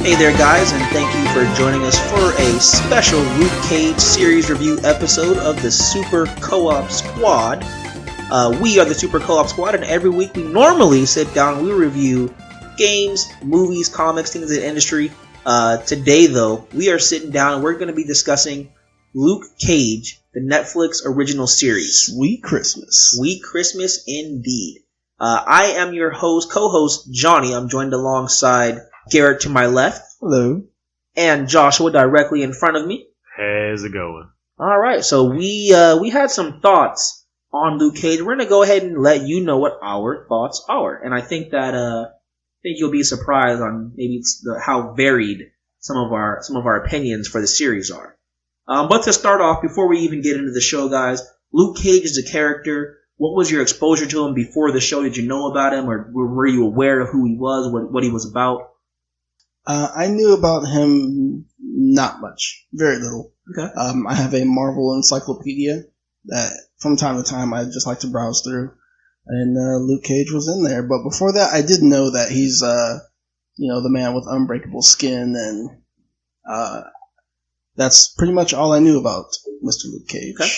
Hey there guys, and thank you for joining us for a special Luke Cage series review episode of the Super Co-op Squad. We are the Super Co-op Squad, and every week we normally sit down and we review games, movies, comics, things in the industry. Today though, we are sitting down and we're going to be discussing Luke Cage, the Netflix original series. Sweet Christmas. Sweet Christmas indeed. I am your co-host Johnny. I'm joined alongside Garrett to my left. Hello. And Joshua directly in front of me. How's it going? Alright, so we had some thoughts on Luke Cage. We're going to go ahead and let you know what our thoughts are. And I think that you'll be surprised on maybe how varied some of our opinions for the series are. But to start off, before we even get into the show, guys, Luke Cage is a character. What was your exposure to him before the show? Did you know about him, or were you aware of who he was, what he was about? I knew about him not much, very little. Okay. I have a Marvel encyclopedia that from time to time I just like to browse through, and Luke Cage was in there. But before that, I did know that he's the man with unbreakable skin, and that's pretty much all I knew about Mr. Luke Cage. Okay.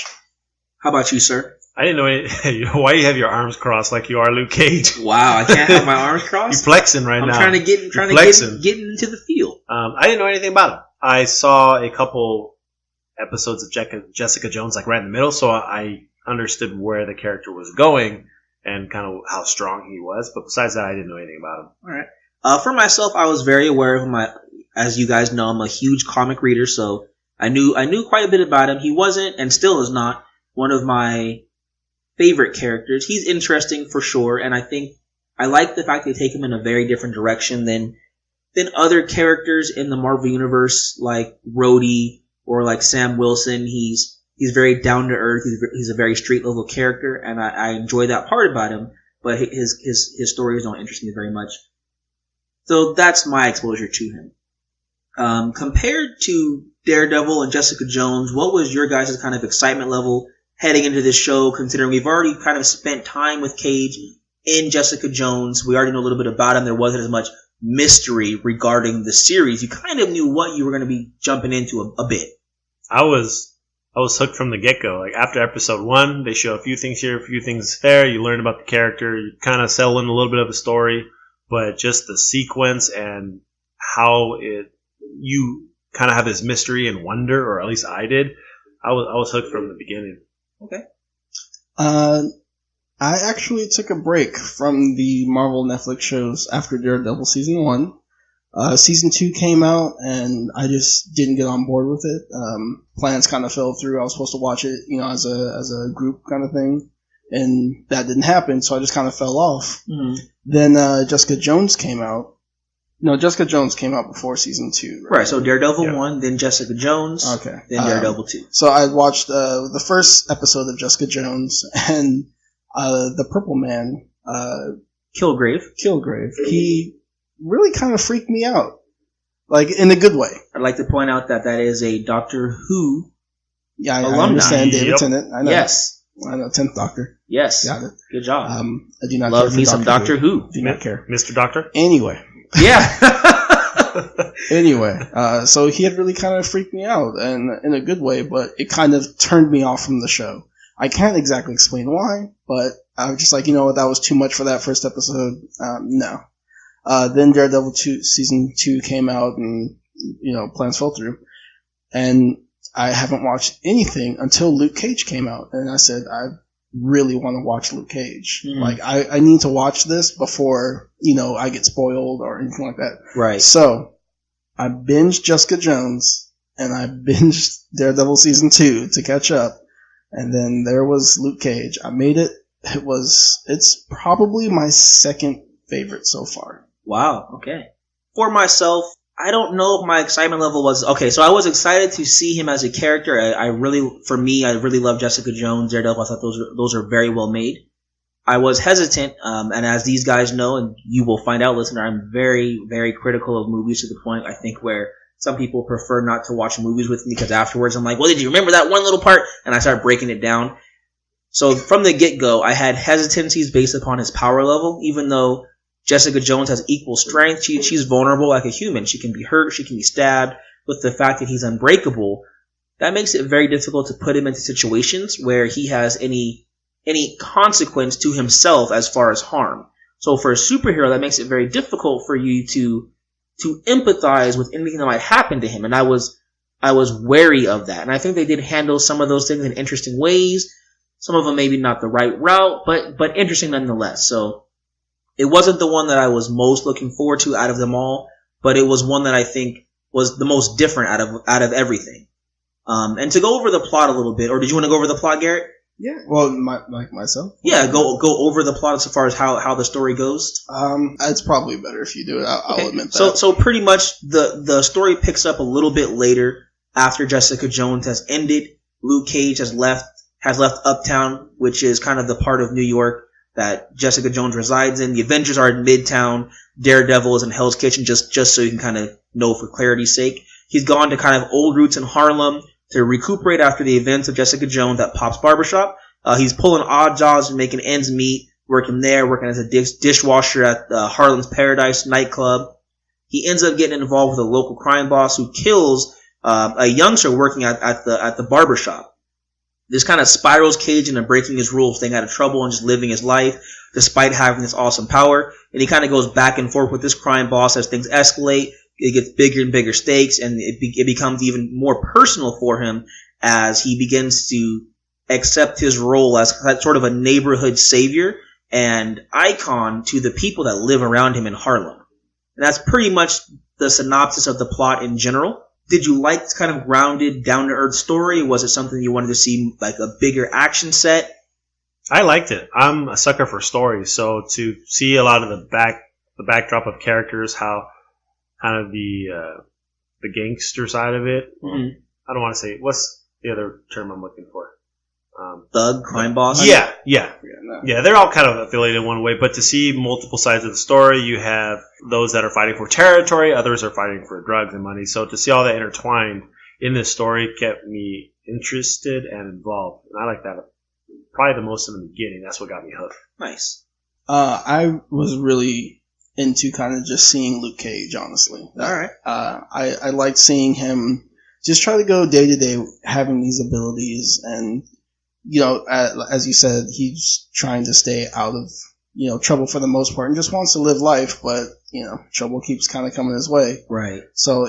How about you, sir? I didn't know it. Why you have your arms crossed like you are Luke Cage? Wow, I can't have my arms crossed. You're flexing right now. I'm trying to get into the field. I didn't know anything about him. I saw a couple episodes of Jessica Jones, like right in the middle, so I understood where the character was going and kind of how strong he was. But besides that, I didn't know anything about him. All right. For myself, I was very aware of him. As you guys know, I'm a huge comic reader, so I knew quite a bit about him. He wasn't, and still is not, one of my favorite characters. He's interesting for sure, and I think I like the fact they take him in a very different direction than other characters in the Marvel universe, like Rhodey or like Sam Wilson. He's very down to earth. He's a very street level character, and I enjoy that part about him. But his stories don't interest me very much. So that's my exposure to him. Compared to Daredevil and Jessica Jones, what was your guys' kind of excitement level heading into this show, considering we've already kind of spent time with Cage in Jessica Jones? We already know a little bit about him. There wasn't as much mystery regarding the series. You kind of knew what you were going to be jumping into a bit. I was hooked from the get-go. Like after episode 1, they show a few things here, a few things there. You learn about the character. You kind of settle in a little bit of the story. But just the sequence and how you kind of have this mystery and wonder, or at least I did. I was hooked from the beginning. Okay. I actually took a break from the Marvel Netflix shows after Daredevil season 1. Season 2 came out, and I just didn't get on board with it. Plans kind of fell through. I was supposed to watch it, as a group kind of thing, and that didn't happen. So I just kind of fell off. Mm-hmm. Then Jessica Jones came out. No, Jessica Jones came out before season 2. Right, so Daredevil 1, then Jessica Jones, okay, then Daredevil 2. So I watched the first episode of Jessica Jones, and the Purple Man, Kilgrave, he really kind of freaked me out, like in a good way. I'd like to point out that is a Doctor Who alumni. I understand David Tennant. I know. Yes. I know, 10th Doctor. Yes. Got it. Good job. I do not love care me for some Doctor Who. Do not care. Mr. Doctor? Anyway. Yeah. Anyway, so he had really kind of freaked me out, and in a good way, but it kind of turned me off from the show. I can't exactly explain why, but I was just like, that was too much for that first episode. No. Then Daredevil season 2 came out, and, plans fell through. And I haven't watched anything until Luke Cage came out, and I said, I really want to watch Luke Cage. Mm. Like, I need to watch this before, I get spoiled or anything like that. Right. So, I binged Jessica Jones, and I binged Daredevil season 2 to catch up, and then there was Luke Cage. I made it. It's probably my second favorite so far. Wow, okay. For myself, I don't know if my excitement level was... Okay, so I was excited to see him as a character. I really love Jessica Jones, Daredevil. I thought those are very well made. I was hesitant, and as these guys know, and you will find out, listener, I'm very, very critical of movies to the point, I think, where some people prefer not to watch movies with me because afterwards I'm like, well, did you remember that one little part? And I start breaking it down. So from the get-go, I had hesitancies based upon his power level, even though Jessica Jones has equal strength. She's vulnerable like a human. She can be hurt. She can be stabbed. With the fact that he's unbreakable, that makes it very difficult to put him into situations where he has any consequence to himself as far as harm. So for a superhero, that makes it very difficult for you to empathize with anything that might happen to him. And I was wary of that. And I think they did handle some of those things in interesting ways. Some of them maybe not the right route, but interesting nonetheless. So it wasn't the one that I was most looking forward to out of them all, but it was one that I think was the most different out of everything. And to go over the plot a little bit, or did you want to go over the plot, Garrett? Yeah. Well, like myself. Yeah, go over the plot as far as how the story goes. It's probably better if you do it. I'll admit that. So pretty much the story picks up a little bit later after Jessica Jones has ended. Luke Cage has left Uptown, which is kind of the part of New York that Jessica Jones resides in. The Avengers are in Midtown. Daredevil is in Hell's Kitchen, just so you can kind of know for clarity's sake. He's gone to kind of old roots in Harlem to recuperate after the events of Jessica Jones at Pop's Barbershop. He's pulling odd jobs and making ends meet, working as a dishwasher at Harlem's Paradise nightclub. He ends up getting involved with a local crime boss who kills a youngster working at the barbershop. This kind of spirals Cage into breaking his rules, staying out of trouble and just living his life despite having this awesome power. And he kind of goes back and forth with this crime boss as things escalate. It gets bigger and bigger stakes, and it becomes even more personal for him as he begins to accept his role as sort of a neighborhood savior and icon to the people that live around him in Harlem. And that's pretty much the synopsis of the plot in general. Did you like this kind of grounded, down-to-earth story? Was it something you wanted to see, like a bigger action set? I liked it. I'm a sucker for stories, so to see a lot of the backdrop of characters, how kind of the gangster side of it. Mm-hmm. I don't want to say, what's the other term I'm looking for? Thug, crime boss? Yeah. They're all kind of affiliated in one way, but to see multiple sides of the story, you have those that are fighting for territory, others are fighting for drugs and money. So to see all that intertwined in this story kept me interested and involved. And I like that probably the most in the beginning. That's what got me hooked. Nice. I was really into kind of just seeing Luke Cage, honestly. All right. I liked seeing him just try to go day to day having these abilities, and as you said, he's trying to stay out of trouble for the most part and just wants to live life, but trouble keeps kind of coming his way. Right. So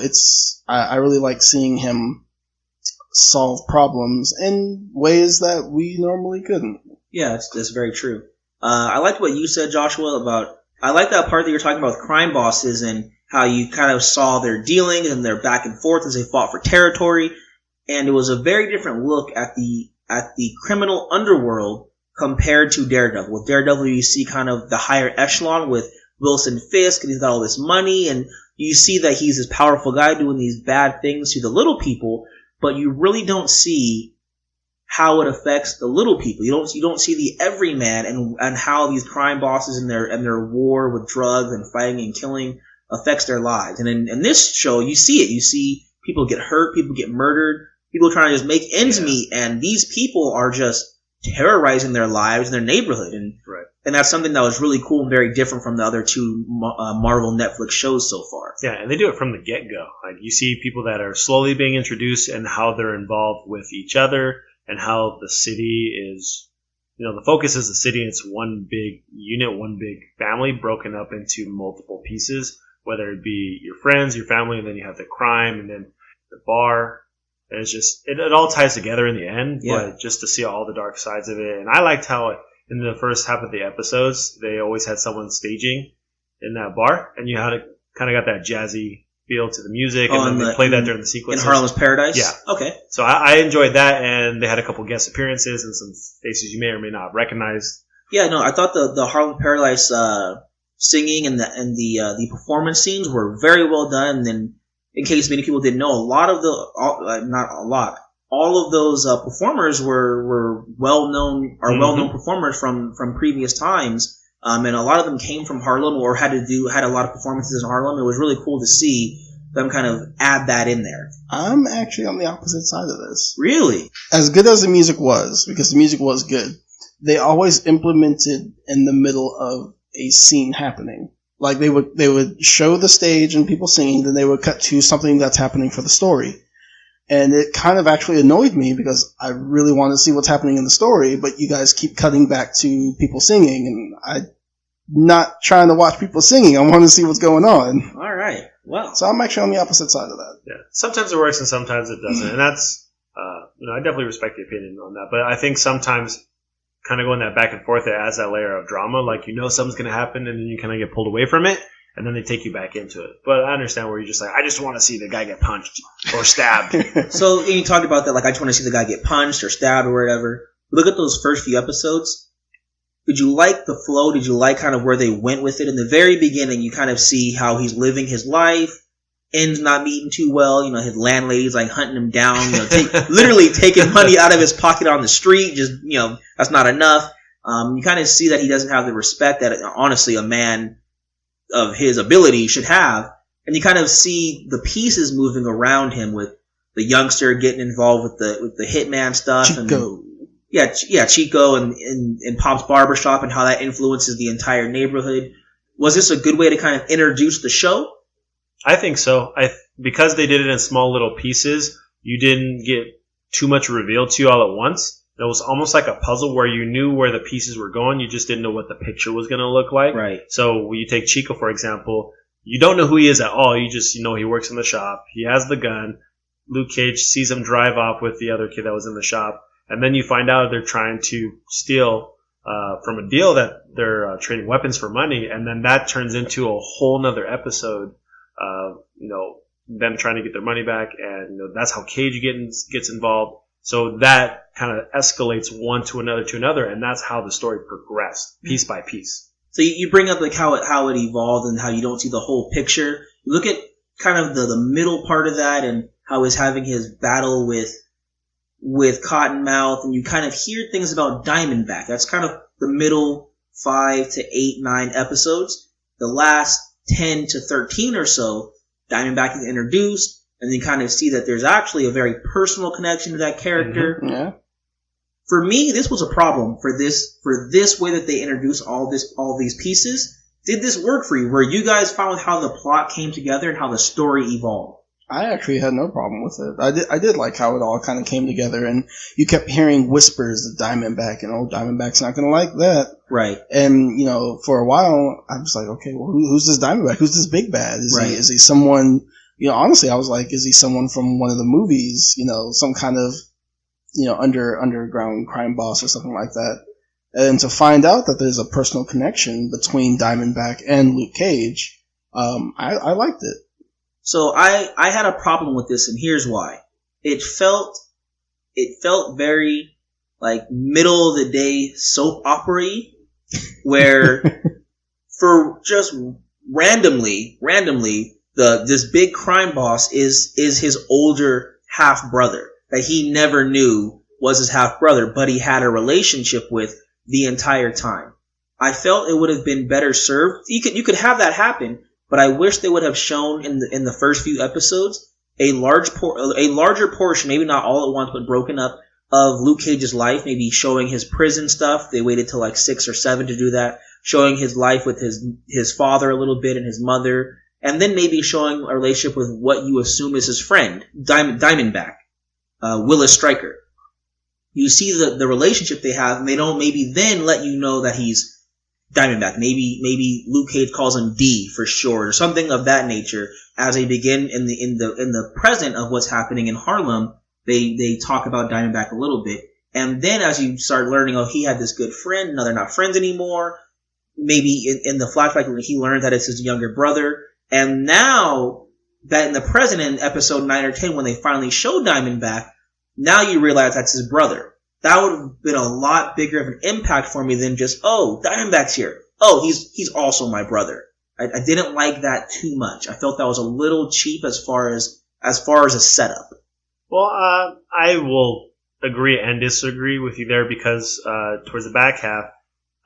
I really like seeing him solve problems in ways that we normally couldn't. Yeah, that's very true. I liked what you said, Joshua, about I like that part that you're talking about with crime bosses and how you kind of saw their dealings and their back and forth as they fought for territory. And it was a very different look at the criminal underworld compared to Daredevil. With Daredevil, you see kind of the higher echelon with Wilson Fisk, and he's got all this money, and you see that he's this powerful guy doing these bad things to the little people, but you really don't see how it affects the little people. You don't see the everyman and how these crime bosses and their war with drugs and fighting and killing affects their lives. And in this show, you see it. You see people get hurt, people get murdered, people trying to just make ends meet, and these people are just terrorizing their lives in their neighborhood. And that's something that was really cool and very different from the other two Marvel Netflix shows so far. Yeah, and they do it from the get-go. Like, you see people that are slowly being introduced and how they're involved with each other and how the city is, the focus is the city, and it's one big unit, one big family broken up into multiple pieces, whether it be your friends, your family, and then you have the crime, and then the bar. And it's just, it all ties together in the end, but just to see all the dark sides of it. And I liked how in the first half of the episodes, they always had someone staging in that bar, and you had kind of got that jazzy feel to the music, and then they played that during the sequences. In Harlem's Paradise? Yeah. Okay. So I enjoyed that, and they had a couple guest appearances and some faces you may or may not recognize. Yeah, no, I thought the Harlem Paradise singing and the performance scenes were very well done. And then, in case many people didn't know, all of those performers were well-known performers from previous times. And a lot of them came from Harlem or had a lot of performances in Harlem. It was really cool to see them kind of add that in there. I'm actually on the opposite side of this. Really? As good as the music was, because the music was good, they always implemented in the middle of a scene happening. Like they would show the stage and people singing, then they would cut to something that's happening for the story. And it kind of actually annoyed me because I really want to see what's happening in the story, but you guys keep cutting back to people singing, and I'm not trying to watch people singing. I want to see what's going on. All right. Well, so I'm actually on the opposite side of that. Yeah. Sometimes it works and sometimes it doesn't. And that's, I definitely respect the opinion on that. But I think sometimes kind of going that back and forth, it adds that layer of drama. Like, something's going to happen and then you kind of get pulled away from it. And then they take you back into it. But I understand where you're just like, I just want to see the guy get punched or stabbed. So you talked about that, like, I just want to see the guy get punched or stabbed or whatever. Look at those first few episodes. Did you like the flow? Did you like kind of where they went with it? In the very beginning, you kind of see how he's living his life. Ends not meeting too well. His landlady's like hunting him down, literally taking money out of his pocket on the street. Just, that's not enough. You kind of see that he doesn't have the respect that, honestly, a man of his ability should have. And you kind of see the pieces moving around him with the youngster getting involved with the hitman stuff. Chico. And Chico and Pop's barbershop and how that influences the entire neighborhood. Was this a good way to kind of introduce the show? I think so. Because they did it in small little pieces, you didn't get too much revealed to you all at once. It was almost like a puzzle where you knew where the pieces were going. You just didn't know what the picture was going to look like. Right. So when you take Chico, for example, you don't know who he is at all. You just know he works in the shop. He has the gun. Luke Cage sees him drive off with the other kid that was in the shop. And then you find out they're trying to steal from a deal that they're trading weapons for money. And then that turns into a whole nother episode of, them trying to get their money back. And that's how Cage gets involved. So that kind of escalates one to another, and that's how the story progressed, piece by piece. So you bring up like how it evolved and how you don't see the whole picture. You look at kind of the middle part of that and how he's having his battle with Cottonmouth, and you kind of hear things about Diamondback. That's kind of the middle 5 to 8, 9 episodes. The last 10 to 13 or so, Diamondback is introduced. And you kind of see that there's actually a very personal connection to that character. Mm-hmm. Yeah. For me, this was a problem for this way that they introduced all these pieces. Did this work for you? Where you guys found how the plot came together and how the story evolved? I actually had no problem with it. I did like how it all kind of came together, and you kept hearing whispers of Diamondback, and Diamondback's not going to like that. Right. And, for a while, I was like, okay, well, who's this Diamondback? Who's this big bad? Is he someone... honestly, I was like, is he someone from one of the movies? Some kind of, underground crime boss or something like that. And to find out that there's a personal connection between Diamondback and Luke Cage, I liked it. So I had a problem with this, and here's why. It felt very like middle of the day soap opera-y, where for just randomly. This big crime boss is his older half brother that he never knew was his half brother, but he had a relationship with the entire time. I felt it would have been better served. You could have that happen, but I wish they would have shown in the first few episodes a larger portion, maybe not all at once, but broken up, of Luke Cage's life. Maybe showing his prison stuff. They waited till like 6 or 7 to do that. Showing his life with his father a little bit and his mother. And then maybe showing a relationship with what you assume is his friend, Diamondback, Willis Stryker. You see the relationship they have, and they don't maybe then let you know that he's Diamondback. Maybe Luke Cage calls him D for short, or something of that nature. As they begin in the present of what's happening in Harlem, they talk about Diamondback a little bit, and then as you start learning, he had this good friend. No, they're not friends anymore. Maybe in the flashback he learned that it's his younger brother. And now that in the present, in episode 9 or 10, when they finally show Diamondback, now you realize that's his brother. That would have been a lot bigger of an impact for me than just, Diamondback's here. He's also my brother. I didn't like that too much. I felt that was a little cheap as far as a setup. Well, I will agree and disagree with you there because towards the back half,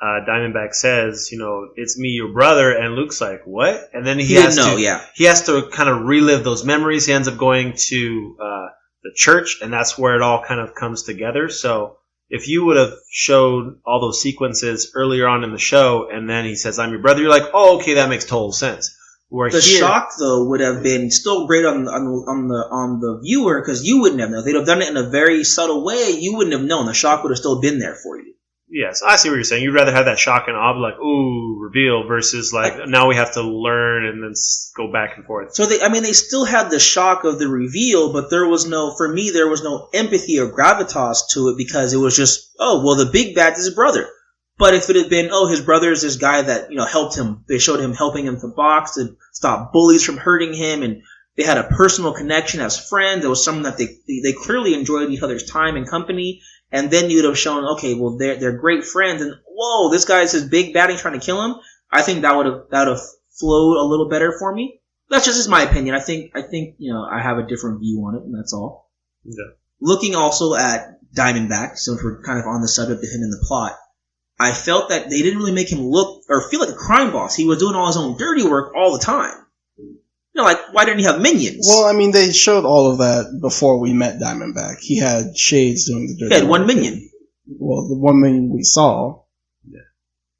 Diamondback says, it's me, your brother, and Luke's like, what? And then he has to kind of relive those memories. He ends up going to the church, and that's where it all kind of comes together. So if you would have showed all those sequences earlier on in the show, and then he says, "I'm your brother," you're like, "Oh, okay, that makes total sense." Where the shock though would have been still great on the viewer because you wouldn't have known. If they'd have done it in a very subtle way, you wouldn't have known. The shock would have still been there for you. Yes, I see what you're saying. You'd rather have that shock and awe, like, ooh, reveal, versus like now we have to learn and then go back and forth. So they still had the shock of the reveal, but there was no empathy or gravitas to it because it was just, oh, well, the big bad is his brother. But if it had been, oh, his brother is this guy that, helped him, they showed him helping him to box, to stop bullies from hurting him, and they had a personal connection as friends. It was something that they clearly enjoyed each other's time and company. And then you'd have shown, okay, well, they're great friends, and whoa, this guy's his big bad, he's trying to kill him. I think that would have flowed a little better for me. That's just my opinion. I think I have a different view on it, and that's all. Yeah. Looking also at Diamondback, since we're kind of on the subject of him in the plot, I felt that they didn't really make him look or feel like a crime boss. He was doing all his own dirty work all the time. Like, why didn't he have minions? Well, I mean, they showed all of that before we met Diamondback. He had Shades doing the dirty work. He had one minion. Well, the one minion we saw. Yeah.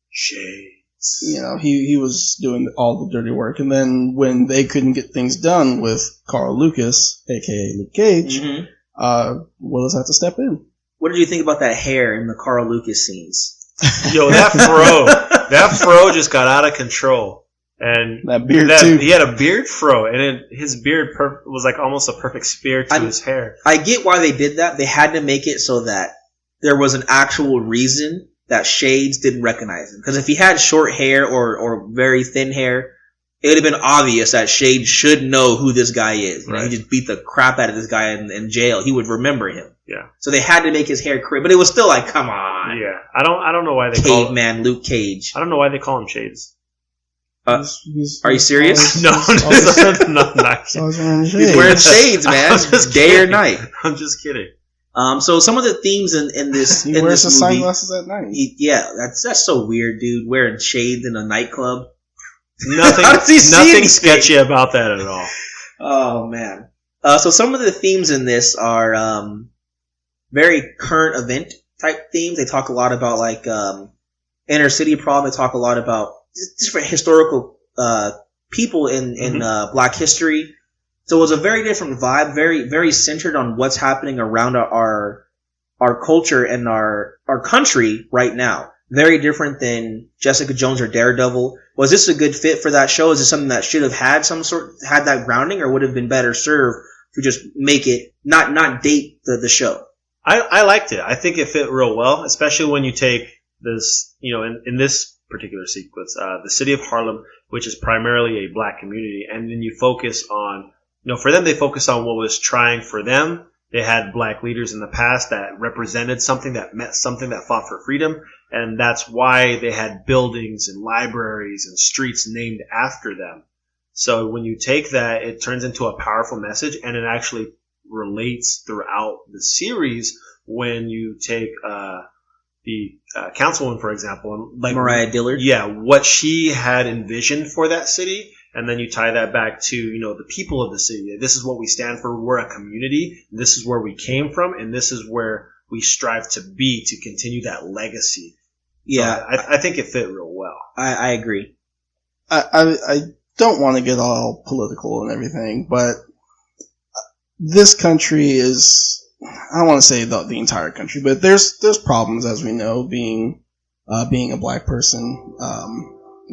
Shades. He was doing all the dirty work. And then when they couldn't get things done with Carl Lucas, a.k.a. Luke Cage, Willis had to step in. What did you think about that hair in the Carl Lucas scenes? Yo, that fro just got out of control, and that beard too. He had a beard fro, and his beard was like almost a perfect spear to his hair. I get why they did that. They had to make it so that there was an actual reason that Shades didn't recognize him. Because if he had short hair or very thin hair, it would have been obvious that Shades should know who this guy is. Right. He just beat the crap out of this guy in jail. He would remember him. Yeah. So they had to make his hair crazy, but it was still like, come on. Yeah. I don't know why they call Caveman Luke Cage. I don't know why they call him Shades. Are you serious? No, I'm not kidding. He's wearing shades, man. Day or night. I'm just kidding. So some of the themes in this he wears his sunglasses at night. That's so weird, dude. Wearing shades in a nightclub. Nothing sketchy about that at all. Oh man. So some of the themes in this are very current event type themes. They talk a lot about like inner city problem. They talk a lot about different historical people in Black history. So it was a very different vibe, very very centered on what's happening around our culture and our country right now. Very different than Jessica Jones or Daredevil. Was this a good fit for that show? Is this something that should have had that grounding, or would have been better served to just make it not date the show? I liked it. I think it fit real well, especially when you take this, in this particular sequence, the city of Harlem, which is primarily a Black community, and then you focus on, for them, they focus on what was trying for them. They had Black leaders in the past that represented something, that meant something, that fought for freedom. And that's why they had buildings and libraries and streets named after them. So when you take that, it turns into a powerful message, and it actually relates throughout the series when you take the councilwoman, for example. Like Mariah Dillard? Yeah, what she had envisioned for that city. And then you tie that back to, the people of the city. This is what we stand for. We're a community. This is where we came from. And this is where we strive to be to continue that legacy. Yeah. So I think it fit real well. I agree. I don't want to get all political and everything, but this country is, I don't want to say the entire country, but there's problems, as we know, being a Black person,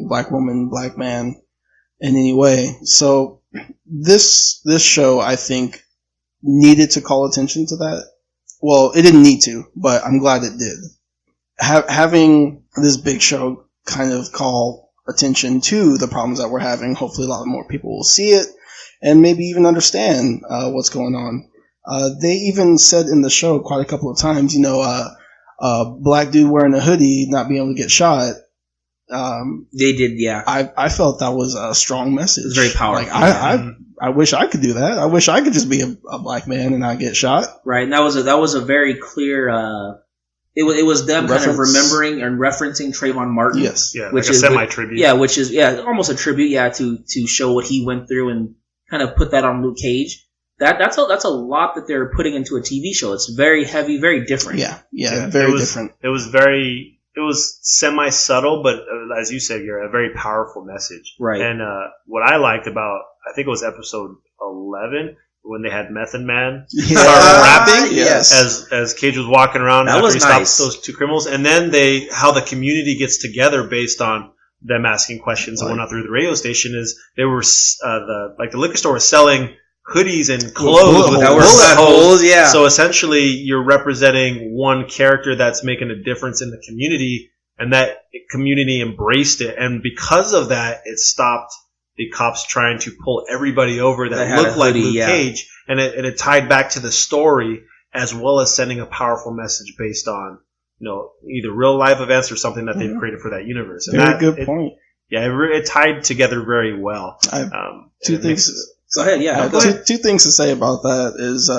Black woman, Black man. In any way. So this show, I think, needed to call attention to that. Well, it didn't need to, but I'm glad it did. Having this big show kind of call attention to the problems that we're having, hopefully a lot more people will see it and maybe even understand what's going on. They even said in the show quite a couple of times, Black dude wearing a hoodie not being able to get shot. They did, yeah. I felt that was a strong message. It was very powerful. Like, I wish I could do that. I wish I could just be a Black man and not get shot. Right, and that was a very clear. It was them kind of remembering and referencing Trayvon Martin. Yes, yeah, which like is a semi-tribute. Yeah, which is almost a tribute. Yeah, to show what he went through and kind of put that on Luke Cage. that's a lot that they're putting into a TV show. It's very heavy, very different. Yeah, very different. It was semi subtle, but as you said, you're a very powerful message. Right. And what I liked about, I think it was episode 11 when they had Method Man start rapping. Yes. As Cage was walking around that after was he nice. stopped those two criminals, and then how the community gets together based on them asking questions and whatnot through the radio station is they were the liquor store was selling hoodies and clothes with bullet holes. Yeah. So essentially, you're representing one character that's making a difference in the community, and that community embraced it. And because of that, it stopped the cops trying to pull everybody over that looked like Luke Cage, and it tied back to the story as well as sending a powerful message based on either real life events or something that they've created for that universe. And very good point. Yeah, it tied together very well. Two things. Go ahead. Yeah. Go ahead. Two things to say about that is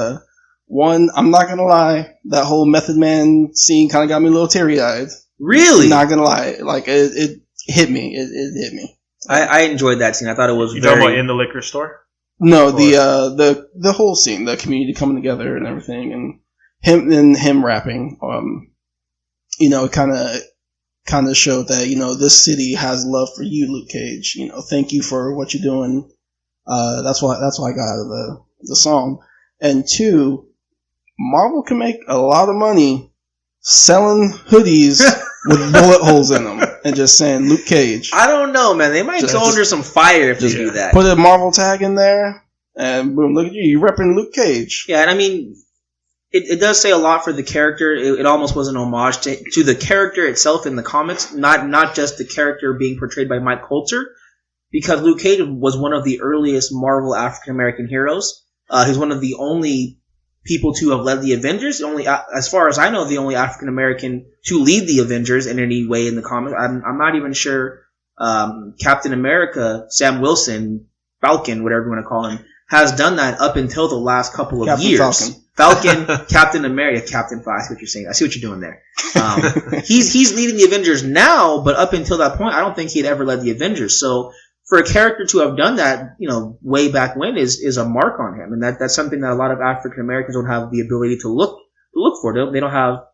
one, I'm not gonna lie, that whole Method Man scene kind of got me a little teary eyed. Really? Not gonna lie, like it hit me. It hit me. I enjoyed that scene. I thought it was talking about in the liquor store? No, the whole scene, the community coming together and everything, and him rapping. It kind of showed that this city has love for you, Luke Cage. Thank you for what you're doing. That's why I got out of the song. And two, Marvel can make a lot of money selling hoodies with bullet holes in them and just saying Luke Cage. I don't know, man. They might go under some fire if they do that. Put a Marvel tag in there, and boom, look at you. You're repping Luke Cage. Yeah, and I mean, it does say a lot for the character. It almost was an homage to the character itself in the comics, not just the character being portrayed by Mike Coulter, because Luke Cage was one of the earliest Marvel African-American heroes. He's one of the only people to have led the Avengers. As far as I know, the only African American to lead the Avengers in any way in the comics. I'm not even sure Captain America, Sam Wilson, Falcon, whatever you want to call him, has done that up until the last couple of Captain years. Falcon, Captain America, Captain Falcon. I see what you're saying. I see what you're doing there. He's leading the Avengers now, but up until that point, I don't think he'd ever led the Avengers. So for a character to have done that, way back when is a mark on him. And that's something that a lot of African Americans don't have the ability to look for. They don't have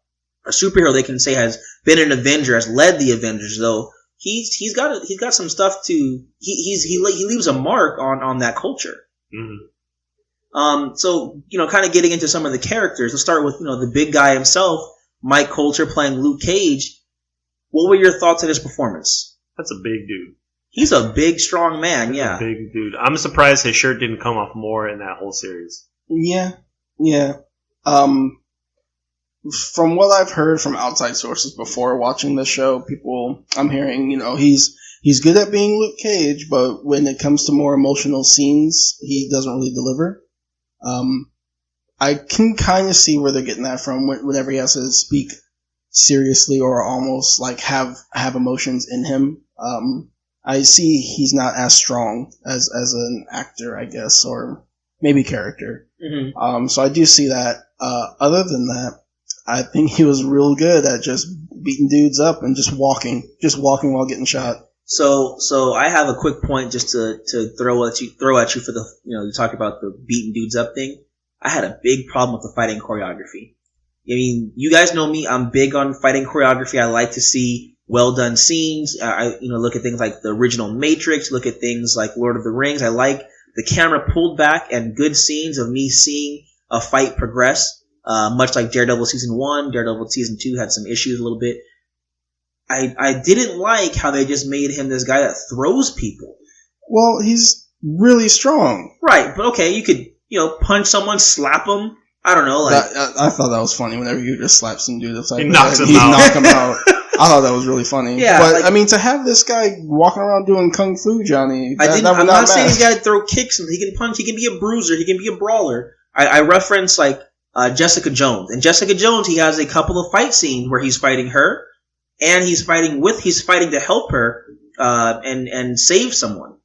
a superhero they can say has been an Avenger, has led the Avengers, though. He's got some stuff to, he leaves a mark on that culture. Mm-hmm. So, kind of getting into some of the characters, let's start with, the big guy himself, Mike Coulter playing Luke Cage. What were your thoughts of his performance? That's a big dude. He's a big, strong man, yeah. Big dude. I'm surprised his shirt didn't come off more in that whole series. Yeah. From what I've heard from outside sources before watching the show, I'm hearing, he's good at being Luke Cage, but when it comes to more emotional scenes, he doesn't really deliver. I can kind of see where they're getting that from whenever he has to speak seriously or almost like have emotions in him. I see he's not as strong as an actor, I guess, or maybe character. Mm-hmm. So I do see that. Other than that, I think he was real good at just beating dudes up and just walking while getting shot. So I have a quick point just to throw at you for the, you talk about the beating dudes up thing. I had a big problem with the fighting choreography. I mean, you guys know me. I'm big on fighting choreography. I like to see well done scenes. I look at things like the original Matrix, look at things like Lord of the Rings. I like the camera pulled back and good scenes of me seeing a fight progress. Much like Daredevil season 1, Daredevil season 2 had some issues a little bit. I didn't like how they just made him this guy that throws people. Well, he's really strong. Right, but okay, you could, punch someone, slap them. I don't know. I thought that was funny whenever you just slap some dude upside the head. He knock him out. I thought that was really funny. Yeah, but to have this guy walking around doing kung fu, Johnny, I'm not saying he's got to throw kicks and he can punch. He can be a bruiser. He can be a brawler. I reference Jessica Jones. In Jessica Jones, he has a couple of fight scenes where he's fighting her, and he's fighting to help her and save someone.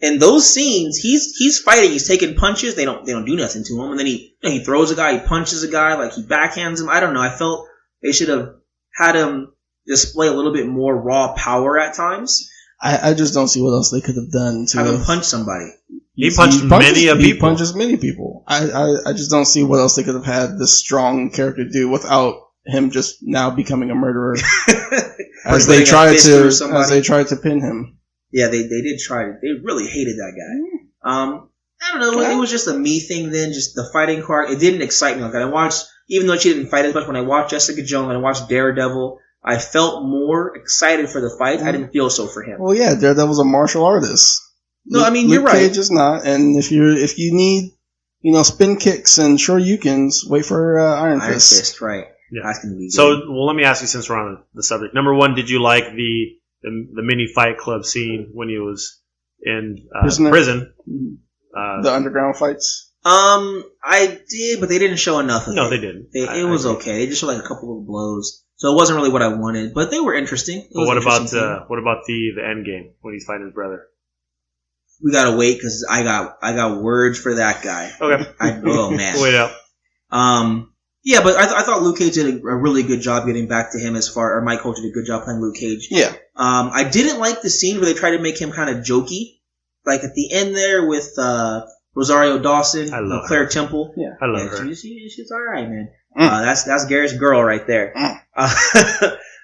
In those scenes, he's fighting. He's taking punches. They don't do nothing to him, and then he throws a guy. He punches a guy. Like he backhands him. I don't know. I felt they should have had him display a little bit more raw power at times. I just don't see what else they could have done to have him punch somebody. He punched many people. He punches many people. I just don't see what else they could have had this strong character do without him just now becoming a murderer. as they tried to pin him. Yeah, they did try to. They really hated that guy. I don't know. It was just a me thing then. Just the fighting part. It didn't excite me like that. I watched, even though she didn't fight as much. When I watched Jessica Jones, when I watched Daredevil, I felt more excited for the fight. I didn't feel so for him. Well, yeah, Daredevil's a martial artist. No, I mean, Luke you're right. Cage is not, and if you need, spin kicks and shoryukens, wait for Iron Fist. Right? Yeah. That's gonna be good. So, well, let me ask you, since we're on the subject. Number one, did you like the mini Fight Club scene when he was in prison? The underground fights. I did, but they didn't show enough of it. No, they didn't. It was okay. They just showed like a couple of blows, so it wasn't really what I wanted. But they were interesting. But what about the end game when he's fighting his brother? We gotta wait because I got words for that guy. Okay. Oh man. Wait up. Yeah, but I thought Luke Cage did a really good job getting back to him or Mike Holt did a good job playing Luke Cage. Yeah. I didn't like the scene where they tried to make him kind of jokey, like at the end there with Rosario Dawson, Claire Temple. Yeah, I love her. She's all right, man. That's Garrett's girl right there.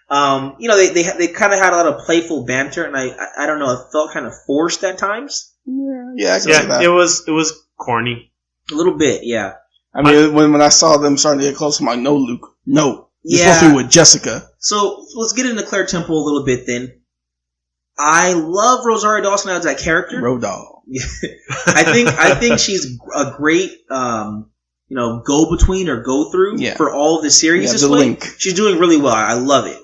They kind of had a lot of playful banter, and I don't know, it felt kind of forced at times. Yeah, I can see that. It was corny. A little bit, yeah. I mean, when I saw them starting to get close, I'm like, no, Luke, no. You're supposed to be with Jessica. So let's get into Claire Temple a little bit then. I love Rosario Dawson as that character. Rodall. I think she's a great go between or go through for all of the series. The link. She's doing really well. I love it.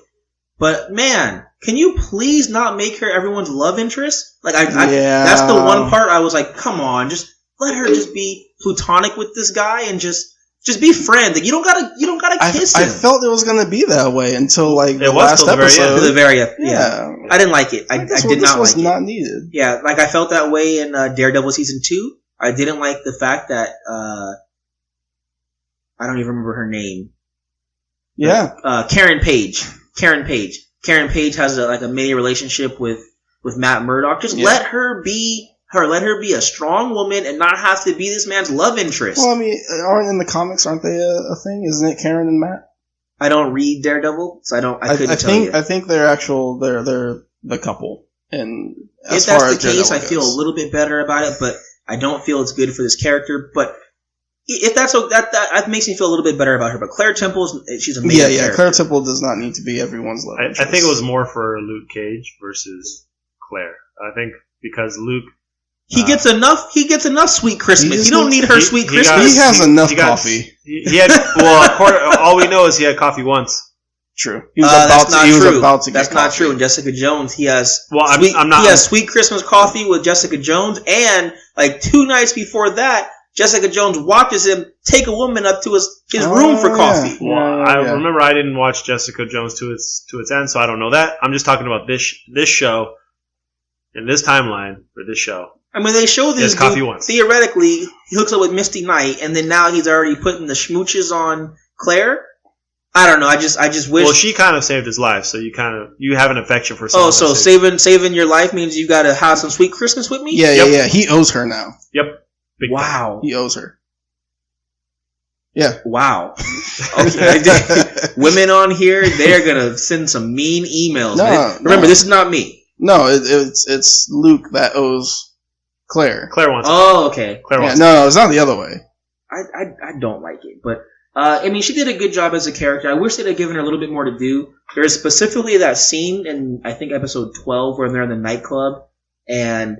But man, can you please not make her everyone's love interest? Like that's the one part I was like, come on, just let her just be platonic with this guy and just be friends. Like, you don't gotta kiss him. I felt it was gonna be that way until like the last episode. To the very end. Yeah. I didn't like it. I did not like it. This was not needed. Yeah, like I felt that way in Daredevil season 2. I didn't like the fact that I don't even remember her name. Yeah. Karen Page. Karen Page has a mini relationship with Matt Murdock. Just let her be her. Let her be a strong woman and not have to be this man's love interest. Well, I mean, aren't in the comics? Aren't they a thing? Isn't it Karen and Matt? I don't read Daredevil, so I couldn't tell you. I think they're the couple. And if that's the case, I feel a little bit better about it, but I don't feel it's good for this character. But if that's that makes me feel a little bit better about her. But Claire Temple, she's a major character. Claire Temple does not need to be everyone's love interest. I think it was more for Luke Cage versus Claire. I think because Luke. He gets enough sweet Christmas. You don't need her sweet Christmas. He has enough coffee. He had all we know is he had coffee once. True. He was about to get That's coffee. not true. In Jessica Jones, he has sweet Christmas coffee with Jessica Jones, and like 2 nights before that, Jessica Jones watches him take a woman up to his room for coffee. Yeah. Well, I remember I didn't watch Jessica Jones to its end, so I don't know that. I'm just talking about this show in this timeline for this show. I mean, they show this dude, theoretically, he hooks up with Misty Knight, and then now he's already putting the schmooches on Claire. I don't know. I just wish. Well, she kind of saved his life, so you have an affection for someone. Oh, so saving your life means you got to have some sweet Christmas with me? Yeah. He owes her now. Yep. Wow. He owes her. Yeah. Wow. Okay. Women on here, they're gonna send some mean emails. Remember, this is not me. No, it's Luke that owes Claire. Claire wants. Oh, okay. Claire wants. No, it's not the other way. I don't like it, but I mean, she did a good job as a character. I wish they'd have given her a little bit more to do. There's specifically that scene in I think episode 12 where they're in the nightclub and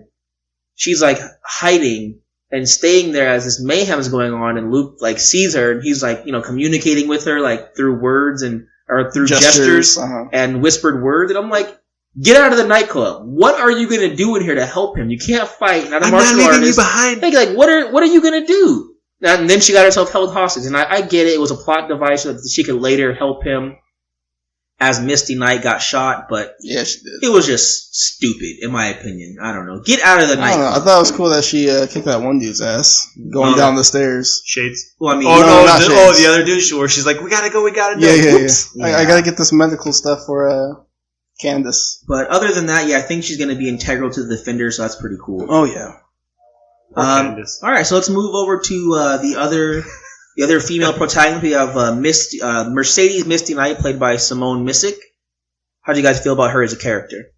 she's like hiding and staying there as this mayhem is going on, and Luke like sees her and he's like communicating with her like through words or through gestures and whispered words, and I'm like, get out of the nightclub. What are you going to do in here to help him? You can't fight. Not a martial artist. I'm not leaving you behind. Like, what are you going to do? And then she got herself held hostage. And I get it. It was a plot device so that she could later help him as Misty Knight got shot. But yeah, she did. It was just stupid, in my opinion. I don't know. Get out of the nightclub. I thought it was cool that she kicked that one dude's ass going down the stairs. Shades. Well, I mean, the other dude where she's like, we got to go. Yeah. I got to get this medical stuff for Candace. But other than that, I think she's going to be integral to the Defenders, so that's pretty cool. Oh, yeah. Candace. All right, so let's move over to the other female protagonist. We have Mercedes Misty Knight, played by Simone Missick. How do you guys feel about her as a character?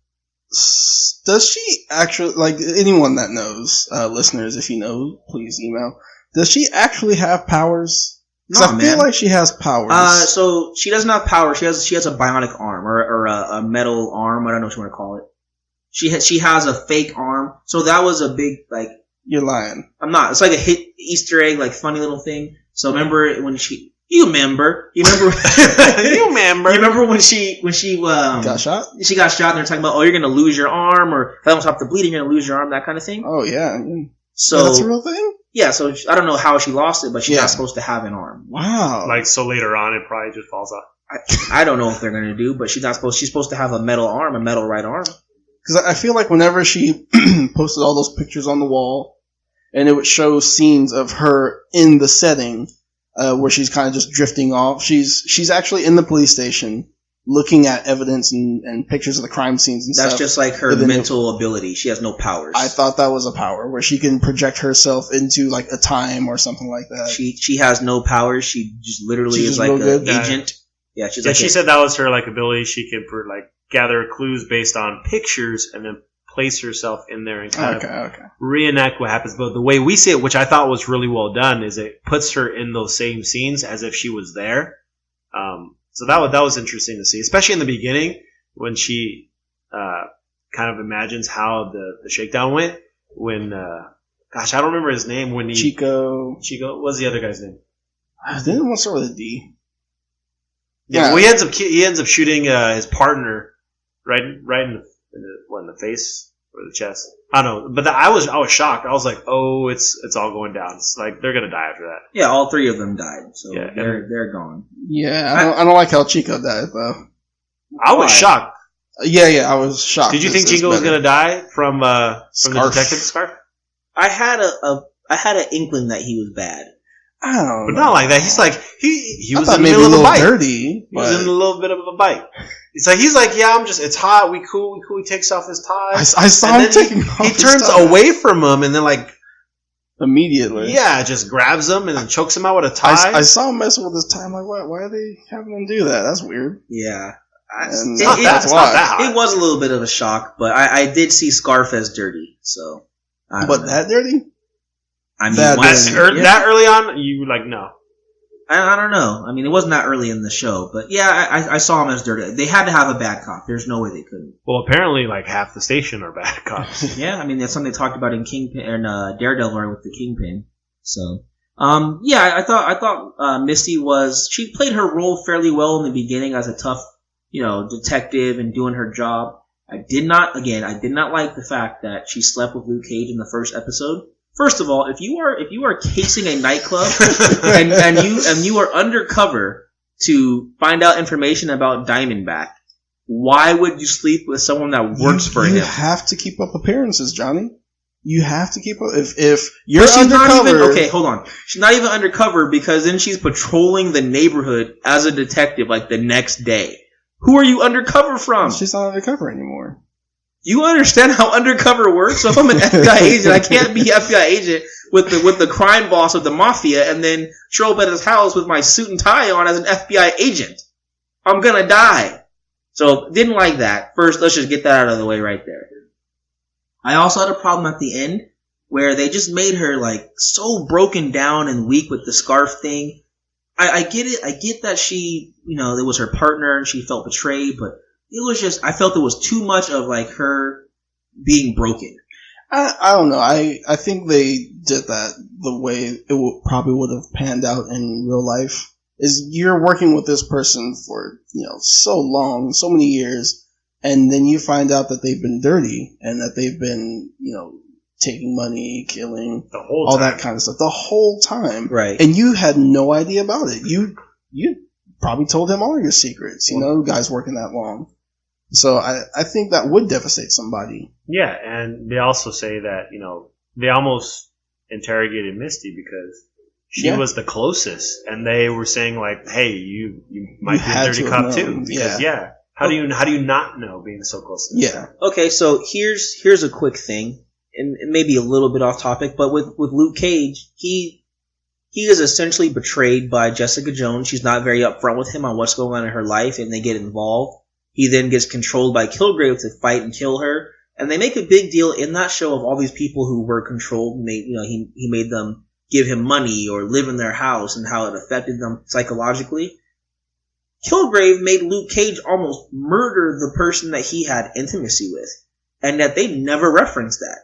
Does she actually, like, anyone that knows, listeners, if you know, please email. Does she actually have powers? Because I feel like she has powers. So she doesn't have power. She has a bionic arm or a metal arm. I don't know what you want to call it. She has a fake arm. So that was a big, like. You're lying. I'm not. It's like a hit Easter egg, like funny little thing. So remember when you remember you remember when she got shot? She got shot and they're talking about, oh, you're gonna lose your arm, or if I don't stop the bleeding, you're gonna lose your arm, that kind of thing. Oh yeah. So that's a real thing? Yeah, so I don't know how she lost it, but she's not supposed to have an arm. Wow. Like, so later on it probably just falls off. I don't know what they're gonna do, but she's supposed to have a metal arm, a metal right arm. Because I feel like whenever she posted all those pictures on the wall, and it would show scenes of her in the setting, where she's kind of just drifting off. She's actually in the police station looking at evidence and pictures of the crime scenes and stuff. That's just like her mental ability. She has no powers. I thought that was a power where she can project herself into like a time or something like that. She has no powers. She just literally is like an agent. Yeah, she said that was her like ability. She could like gather clues based on pictures and then place herself in there and kind of reenact what happens. But the way we see it, which I thought was really well done, is it puts her in those same scenes as if she was there. So that was interesting to see, especially in the beginning when she kind of imagines how the shakedown went. When gosh, I don't remember his name. When Chico, what's the other guy's name? Didn't want to start with a D. Yeah, well, he ends up shooting his partner right in the face or the chest. I don't know, but I was shocked. I was like, oh, it's all going down. It's like they're gonna die after that. Yeah, all three of them died, so they're gone. Yeah, I don't like how Chico died though. I was shocked. Yeah, I was shocked. Did you think Chico was gonna die from the detective Scarf? I had an inkling that he was bad. I don't know. But not like that. He's like he was in the maybe middle of a bite. Dirty, he was in a little bit of a bite. He's like, yeah, it's hot. We cool. He takes off his tie. I saw him taking off he turns away from him and then like immediately. Yeah, just grabs him and then chokes him out with a tie. I saw him messing with his tie. I'm like, why are they having him do that? That's weird. Yeah. It's not that hot. It was a little bit of a shock, but I did see Scarf as dirty, so. That dirty? I mean, that early on, you were like, no. I don't know. I mean, it wasn't that early in the show, but yeah, I saw him as dirty. They had to have a bad cop. There's no way they couldn't. Well, apparently, like half the station are bad cops. Yeah, I mean, that's something they talked about in Kingpin and Daredevil with the Kingpin. So, yeah, I thought Misty she played her role fairly well in the beginning as a tough, detective and doing her job. I did not like the fact that she slept with Luke Cage in the first episode. First of all, if you are casing a nightclub and you are undercover to find out information about Diamondback, why would you sleep with someone that works for him? You have to keep up appearances, Johnny. You have to keep up. If you're undercover, okay, hold on. She's not even undercover because then she's patrolling the neighborhood as a detective like the next day. Who are you undercover from? She's not undercover anymore. You understand how undercover works? So if I'm an FBI agent, I can't be FBI agent with the crime boss of the mafia and then show up at his house with my suit and tie on as an FBI agent. I'm gonna die. So didn't like that. First, let's just get that out of the way right there. I also had a problem at the end where they just made her like so broken down and weak with the scarf thing. I get it. I get that she, it was her partner and she felt betrayed, but it was just, I felt it was too much of like her being broken. I don't know. I think they did that the way it probably would have panned out in real life. Is you're working with this person for, so long, so many years, and then you find out that they've been dirty and that they've been, taking money, killing, the whole all time. That kind of stuff, the whole time. Right. And you had no idea about it. You probably told him all your secrets, guys working that long. So I think that would devastate somebody. Yeah, and they also say that, they almost interrogated Misty because she was the closest. And they were saying like, hey, you might be a dirty cop too. Because, how do you not know being so close to them? Yeah. Okay, so here's a quick thing. and maybe a little bit off topic, but with Luke Cage, he is essentially betrayed by Jessica Jones. She's not very upfront with him on what's going on in her life, and they get involved. He then gets controlled by Kilgrave to fight and kill her, and they make a big deal in that show of all these people who were controlled. He made them give him money or live in their house and how it affected them psychologically. Kilgrave made Luke Cage almost murder the person that he had intimacy with, and yet they never referenced that.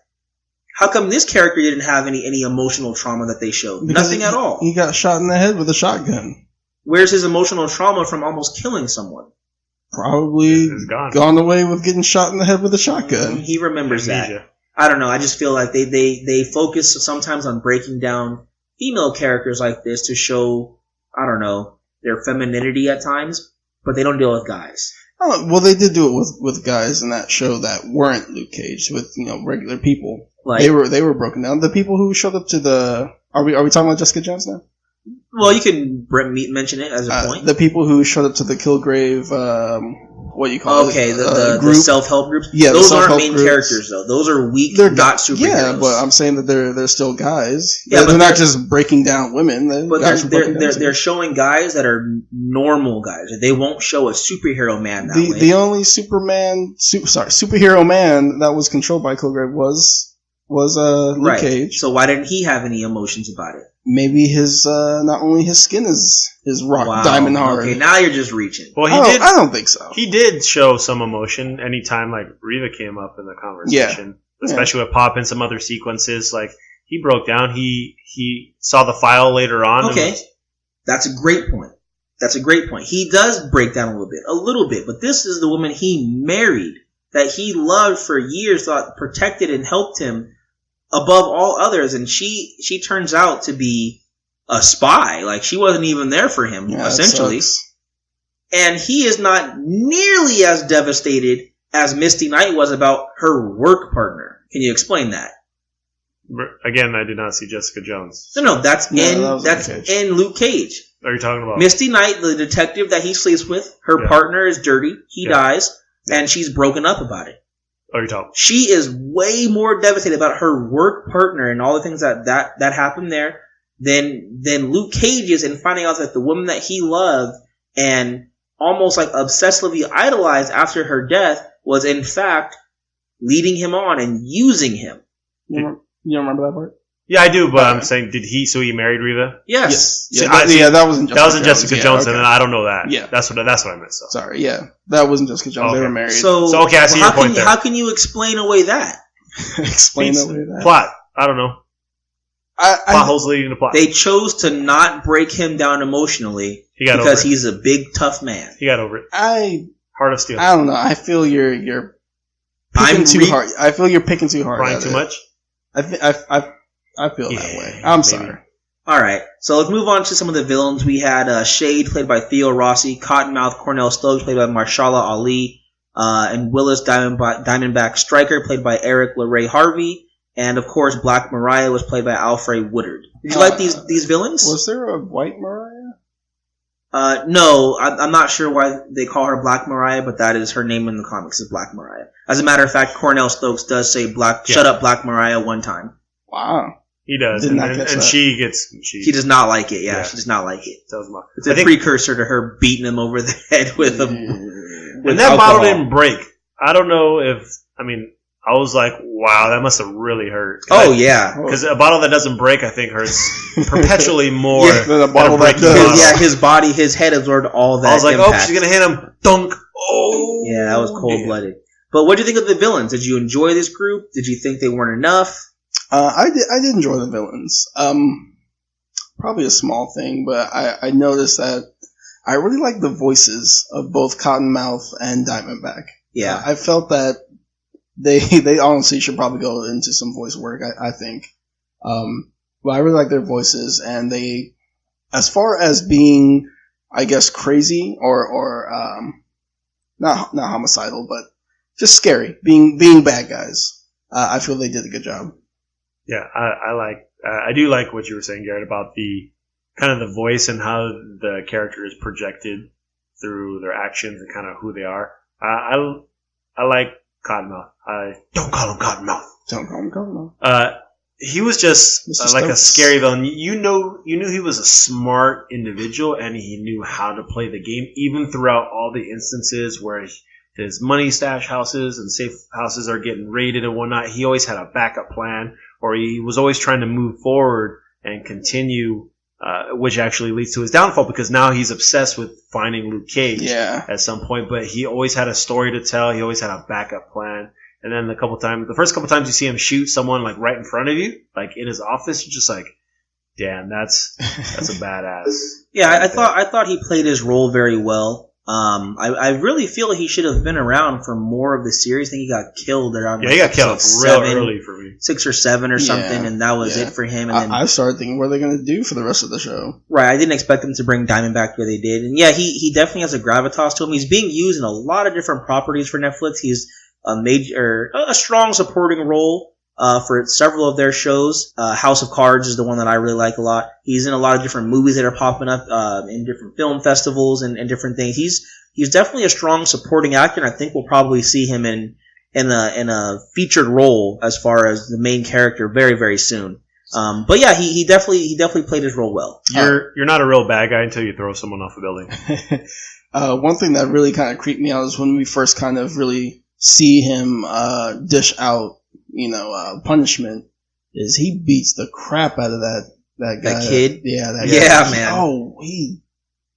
How come this character didn't have any emotional trauma that they showed? Because Nothing at all. He got shot in the head with a shotgun. Where's his emotional trauma from almost killing someone? Probably gone away with getting shot in the head with a shotgun. He remembers that. I don't know. I just feel like they focus sometimes on breaking down female characters like this to show, I don't know, their femininity at times, but they don't deal with guys. Oh, well, they did do it with guys in that show that weren't Luke Cage, with regular people. Like, they were broken down. The people who showed up to the are we talking about Jessica Jones now? Well, you can mention it as a point. The people who showed up to the Kilgrave, what do you call it? Okay, the self-help groups. Yeah, those aren't main characters though. Those are weak, not superheroes. Yeah, but I'm saying that they're still guys. Yeah, they're not just breaking down women. They're showing guys that are normal guys. They won't show a superhero man that way. The only superhero man that was controlled by Kilgrave was Luke Cage. So why didn't he have any emotions about it? Maybe his not only his skin is rock diamond hard. Okay, now you're just reaching. Well, I don't think so. He did show some emotion anytime like Reva came up in the conversation, especially with Pop and some other sequences. Like he broke down. He saw the file later on. Okay, that's a great point. He does break down a little bit. But this is the woman he married that he loved for years, thought protected and helped him above all others, and she turns out to be a spy. Like, she wasn't even there for him, essentially. And he is not nearly as devastated as Misty Knight was about her work partner. Can you explain that? Again, I did not see Jessica Jones. No, that's in Luke Cage. What are you talking about? Misty Knight, the detective that he sleeps with, her partner is dirty. He dies, and she's broken up about it. Oh, you're talking. She is way more devastated about her work partner and all the things that happened there than Luke Cage is in finding out that the woman that he loved and almost like obsessively idolized after her death was in fact leading him on and using him. You remember that part? Yeah, I do, but I'm saying, so he married Reva? Yes. That wasn't Jessica Jones, and then I don't know that. Yeah. That's what I meant. So. Sorry, that wasn't Jessica Jones. Okay. They were married. So okay, I see your point there. How can you explain away that? Plot. I don't know. Plot holes leading to plot. They chose to not break him down emotionally because he's a big, tough man. He got over it. Heart of steel. I don't know. I feel you're picking too hard. I feel you're picking too hard. Crying too much? I feel that way. I'm sorry. All right, so let's move on to some of the villains. We had Shade, played by Theo Rossi, Cottonmouth Cornell Stokes, played by Marshala Ali, and Willis Diamondback Stryker, played by Eric LaRae Harvey, and of course Black Mariah was played by Alfred Woodard. Did you like these villains? Was there a White Mariah? No, I'm not sure why they call her Black Mariah, but that is her name in the comics, is Black Mariah. As a matter of fact, Cornell Stokes does say "Shut up, Black Mariah" one time. Wow. He does, and she does not like it. Yeah, she does not like it. It's a precursor to her beating him over the head with and that bottle didn't break. I don't know if I was like, wow, that must have really hurt. Yeah, because a bottle that doesn't break, I think, hurts perpetually more than a bottle that does. Yeah, his head absorbed all that. I was like, impact. She's gonna hit him, dunk. Oh, yeah, that was cold blooded. But what do you think of the villains? Did you enjoy this group? Did you think they weren't enough? I did enjoy the villains. Probably a small thing, but I noticed that I really like the voices of both Cottonmouth and Diamondback. Yeah. I felt that they honestly should probably go into some voice work, I think. But I really like their voices, and they, as far as being, I guess, crazy or not homicidal, but just scary, being bad guys. I feel they did a good job. Yeah, I do like what you were saying, Garrett, about the kind of the voice and how the character is projected through their actions and kind of who they are. I like Cottonmouth. Don't call him Cottonmouth. Don't call him Como. He was just like a Stokes. scary villain. You knew he was a smart individual, and he knew how to play the game, even throughout all the instances where his money stash houses and safe houses are getting raided and whatnot. He always had a backup plan, or he was always trying to move forward and continue, which actually leads to his downfall because now he's obsessed with finding Luke Cage at some point. But he always had a story to tell. He always had a backup plan. And then the first couple times you see him shoot someone like right in front of you, like in his office, you're just like, damn, that's a badass. Yeah, I thought he played his role very well. I really feel he should have been around for more of the series. I think he got killed around. Yeah, he got killed real early for me. 6 or 7 or something, and that was it for him. And then I started thinking, what are they going to do for the rest of the show? Right, I didn't expect them to bring Diamond back where they did. And yeah, he definitely has a gravitas to him. He's being used in a lot of different properties for Netflix. He's a strong supporting role for several of their shows. House of Cards is the one that I really like a lot. He's in a lot of different movies that are popping up in different film festivals and different things. He's definitely a strong supporting actor, and I think we'll probably see him in a featured role as far as the main character very, very soon. But yeah, he definitely played his role well. You're not a real bad guy until you throw someone off a building. One thing that really kind of creeped me out is when we first kind of really see him dish out, punishment. Is he beats the crap out of that guy? That kid? Yeah, that guy. Yeah, man. Oh, he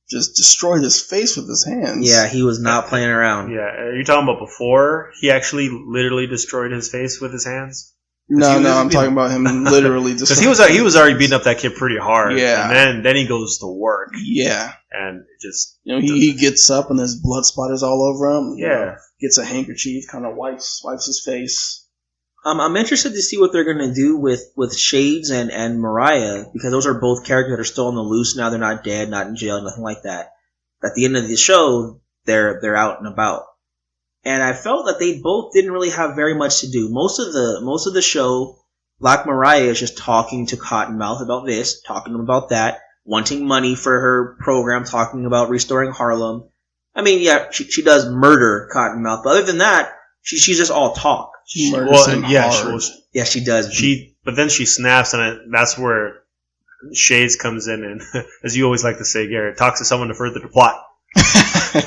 just destroyed his face with his hands. Yeah, he was not playing around. Yeah, are you talking about before he actually literally destroyed his face with his hands? No, I'm talking about him literally destroying. Because he was already beating up that kid pretty hard. Yeah, and then he goes to work. Yeah, and it just he gets up and there's blood splatters all over him. Yeah, gets a handkerchief, kind of wipes his face. I'm interested to see what they're going to do with Shades and Mariah, because those are both characters that are still on the loose now. They're not dead, not in jail, nothing like that. At the end of the show, they're out and about. And I felt that they both didn't really have very much to do. Most of the show, Black Mariah is just talking to Cottonmouth about this, talking to him about that, wanting money for her program, talking about restoring Harlem. I mean, yeah, she does murder Cottonmouth, but other than that, she's just all talk. She murders him hard. Yeah, she does. But then she snaps, and that's where Shades comes in, and as you always like to say, Garrett, talks to someone to further the plot.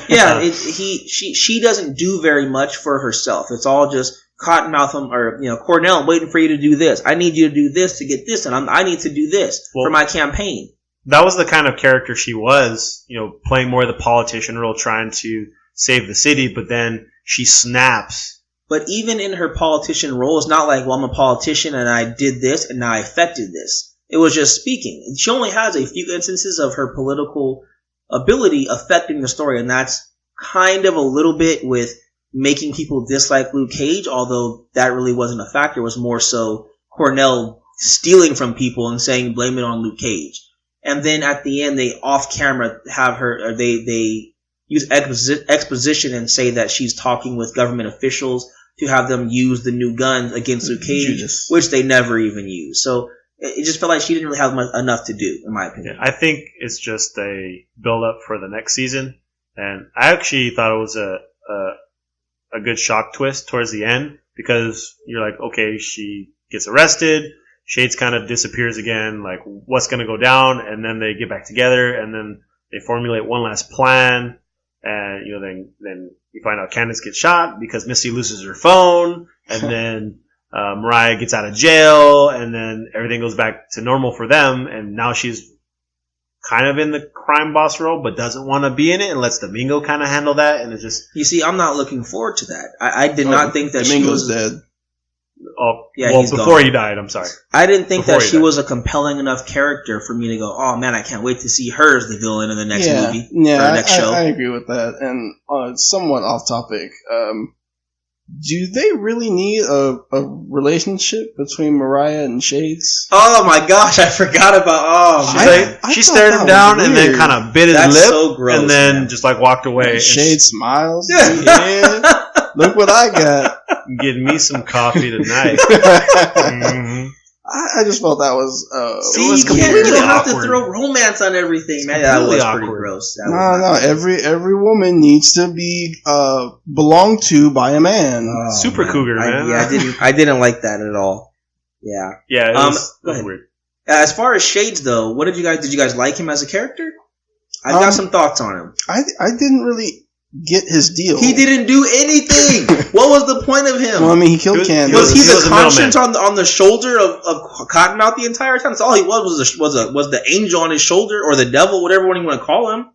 Yeah, she doesn't do very much for herself. It's all just Cottonmouth or Cornell, I'm waiting for you to do this. I need you to do this to get this, and I need to do this for my campaign. That was the kind of character she was, playing more of the politician role, trying to save the city, but then she snaps. But even in her politician role, it's not like, well, I'm a politician and I did this and now I affected this. It was just speaking. She only has a few instances of her political ability affecting the story, and that's kind of a little bit with making people dislike Luke Cage, although that really wasn't a factor. It was more so Cornell stealing from people and saying blame it on Luke Cage. And then at the end, they off camera have her, or they use exposition and say that she's talking with government officials to have them use the new guns against Luke Cage, which they never even use. So it just felt like she didn't really have enough to do, in my opinion. I think it's just a build-up for the next season. And I actually thought it was a good shock twist towards the end, because you're like, okay, she gets arrested, Shades kind of disappears again, like, what's going to go down? And then they get back together, and then they formulate one last plan. And, then you find out Candace gets shot because Misty loses her phone, and then Mariah gets out of jail, and then everything goes back to normal for them, and now she's kind of in the crime boss role, but doesn't want to be in it, and lets Domingo kind of handle that, and it's just... You see, I'm not looking forward to that. I did not think that Domingo's dead. Oh, yeah, well, before he died, I'm sorry. I didn't think that she was a compelling enough character for me to go, oh man, I can't wait to see her as the villain in the next movie. Yeah, or next show. I agree with that. And somewhat off topic, do they really need a relationship between Mariah and Shades? Oh my gosh, I forgot about. She stared him down and then kind of bit his lip, so gross, and then just like walked away. Shades smiles. Yeah, look what I got. Getting me some coffee tonight. Mm-hmm. I just felt that was. See, you don't have to throw romance on everything, man. That was awkward. pretty gross. gross. No. Every woman needs to be belonged to by a man. Oh, Super cougar, man. I didn't like that at all. Yeah. Yeah, it was weird. As far as Shades, though, what did you guys like him as a character? I've got some thoughts on him. I didn't really get his deal. He didn't do anything. What was the point of him? Well, I mean, he killed Candace. Was he the conscience on the shoulder of Cottonmouth the entire time? That's all he was the angel on his shoulder, or the devil, whatever one you want to call him.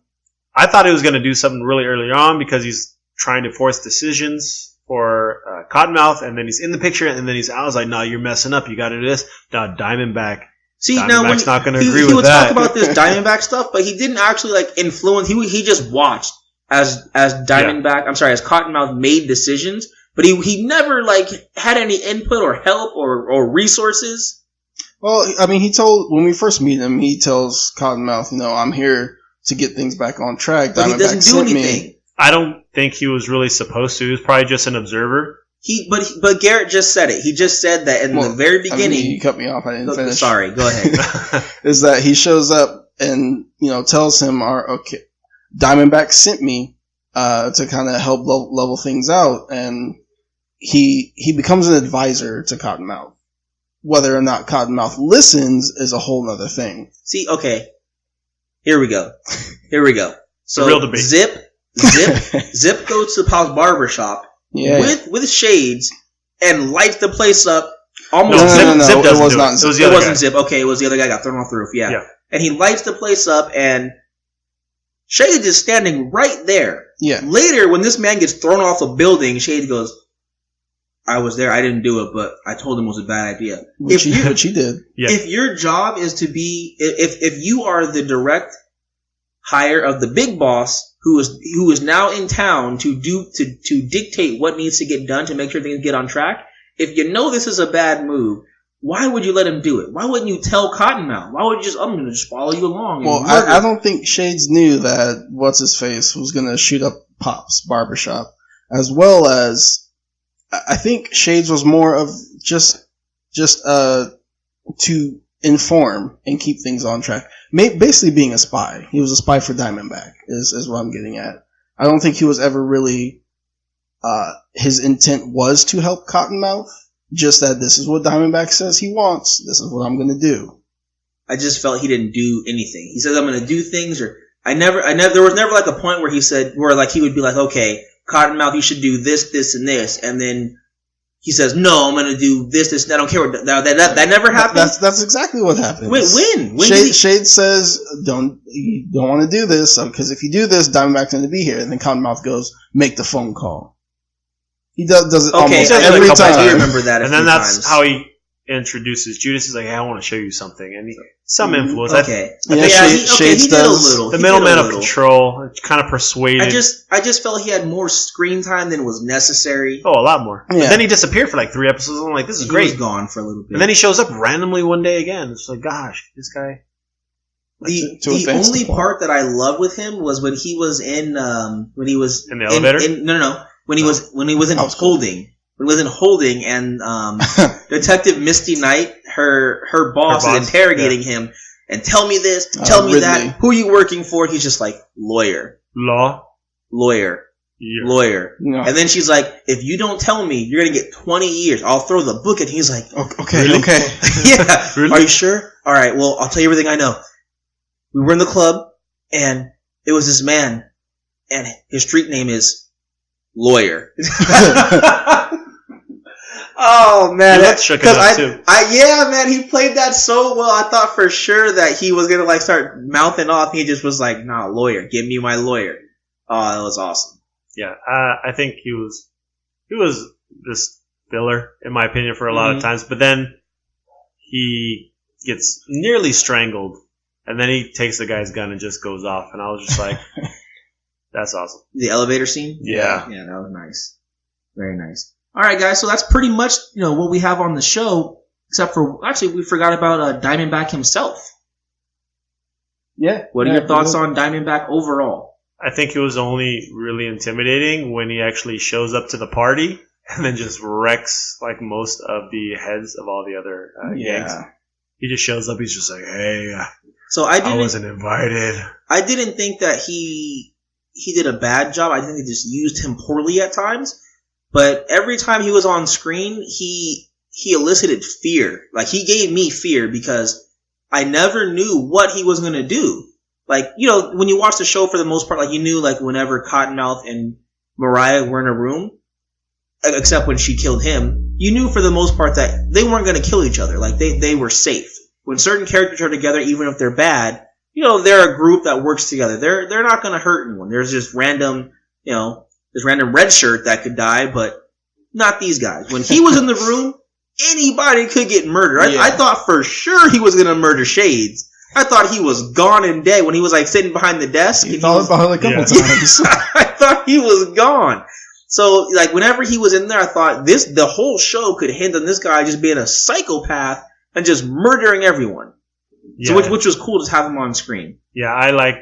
I thought he was going to do something really early on because he's trying to force decisions for Cottonmouth, and then he's in the picture, and then he's out. I was like, no, you're messing up. You got to do this. No, Diamondback. See, now when not going to agree with that. He would talk about this Diamondback stuff, but he didn't actually like influence. He just watched as Diamondback. I'm sorry, as Cottonmouth made decisions, but he never like had any input or help or resources. Well, I mean, when we first meet him, he tells Cottonmouth, I'm here to get things back on track. But he doesn't do anything. I don't think he was really supposed to. He was probably just an observer. But Garrett just said it. He just said that in the very beginning. I mean, you cut me off. I didn't finish. Sorry, go ahead. Is that he shows up and tells him, "Okay, Diamondback sent me to kind of help level things out," and he becomes an advisor to Cottonmouth. Whether or not Cottonmouth listens is a whole other thing. See, okay, here we go. So real debate. Zip goes to Paul's barbershop. Yeah. With Shades and lights the place up. Almost. No. Zip it was not Zip. It wasn't Zip. Okay, it was the other guy got thrown off the roof. Yeah. And he lights the place up, and Shades is standing right there. Yeah. Later, when this man gets thrown off a building, Shades goes, "I was there. I didn't do it, but I told him it was a bad idea." Which he did. Yeah. If your job is to be, if you are the direct hire of the big boss, who is now in town to dictate what needs to get done to make sure things get on track. If you know this is a bad move, why would you let him do it? Why wouldn't you tell Cottonmouth? Why would you I'm going to just follow you along? Well, I don't think Shades knew that what's-his-face was going to shoot up Pop's barbershop, as well as I think Shades was more of just to inform and keep things on track. Basically being a spy. He was a spy for Diamondback, is what I'm getting at. I don't think he was ever really, his intent was to help Cottonmouth, just that this is what Diamondback says he wants, this is what I'm gonna do. I just felt he didn't do anything. He says, I'm gonna do things, or there was never like a point where he would be like, okay, Cottonmouth, you should do this, and this, and then he says, "No, I'm going to do this. I don't care." That never happened. That's exactly what happened. Wait, when? Shade says, you don't want to do this because if you do this, Diamondback's going to be here." And then Cottonmouth goes, "Make the phone call." He does it almost every time. I do remember that. And then that's how he introduces Judas. He's like, "Hey, I want to show you something," and some influence. Okay, Shades he did a little. The middleman of control, kind of persuaded. I just felt he had more screen time than was necessary. Oh, a lot more. Yeah. But then he disappeared for like 3 episodes. I'm like, this is great. He was gone for a little bit, and then he shows up randomly one day again. It's like, gosh, this guy. The only part that I loved with him was when he was in when he was in the elevator. No. When he was in holding. When he was in holding, and Detective Misty Knight, her boss is interrogating him, and tell me this, tell me that. Who are you working for? He's just like, lawyer. Yeah. And then she's like, if you don't tell me, you're gonna get 20 years. I'll throw the book at you. He's like, okay, really? Okay. Yeah. Really? Are you sure? All right. Well, I'll tell you everything I know. We were in the club, and it was this man, and his street name is Lawyer. Oh man, man, he played that so well. I thought for sure that he was gonna like start mouthing off. He just was like, "Nah, lawyer, give me my lawyer." Oh, that was awesome. Yeah, I think he was this filler in my opinion for a lot of times, but then he gets nearly strangled, and then he takes the guy's gun and just goes off, and I was just like, "That's awesome." The elevator scene. Yeah, that was nice, very nice. All right, guys. So that's pretty much what we have on the show, except for actually we forgot about Diamondback himself. Yeah. What are your thoughts on Diamondback overall? I think it was only really intimidating when he actually shows up to the party and then just wrecks like most of the heads of all the other gangs. He just shows up. He's just like, "Hey, So I wasn't invited. I didn't think that he did a bad job. I think they just used him poorly at times. But every time he was on screen, he elicited fear. Like, he gave me fear because I never knew what he was going to do. Like, you know, when you watch the show for the most part, like, you knew, like, whenever Cottonmouth and Mariah were in a room, except when she killed him, you knew for the most part that they weren't going to kill each other. Like, they were safe. When certain characters are together, even if they're bad, you know, they're a group that works together. They're not going to hurt anyone. There's just random, you know, this random red shirt that could die, but not these guys. When he was in the room, anybody could get murdered. I thought for sure he was going to murder Shades. I thought he was gone and dead when he was like sitting behind the desk. You thought about it a couple times. I thought he was gone. So, like, whenever he was in there, I thought the whole show could hinge on this guy just being a psychopath and just murdering everyone. Yeah. So, which was cool to have him on screen. Yeah, I liked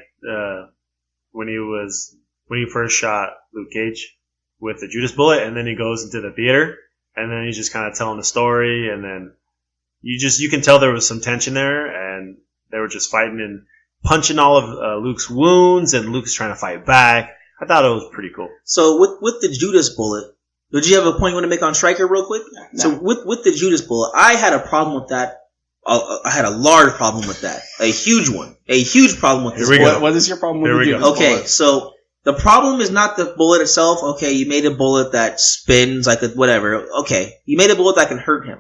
when he first shot Luke Cage with the Judas bullet, and then he goes into the theater, and then he's just kind of telling the story, and then you can tell there was some tension there, and they were just fighting and punching all of Luke's wounds, and Luke's trying to fight back. I thought it was pretty cool. So with the Judas bullet, did you have a point you want to make on Stryker real quick? No. So with the Judas bullet, I had a problem with that. I had a large problem with that. A huge one. A huge problem with this bullet. What is your problem with the Judas bullet? Okay, so the problem is not the bullet itself. Okay, you made a bullet that spins like a whatever. Okay, you made a bullet that can hurt him.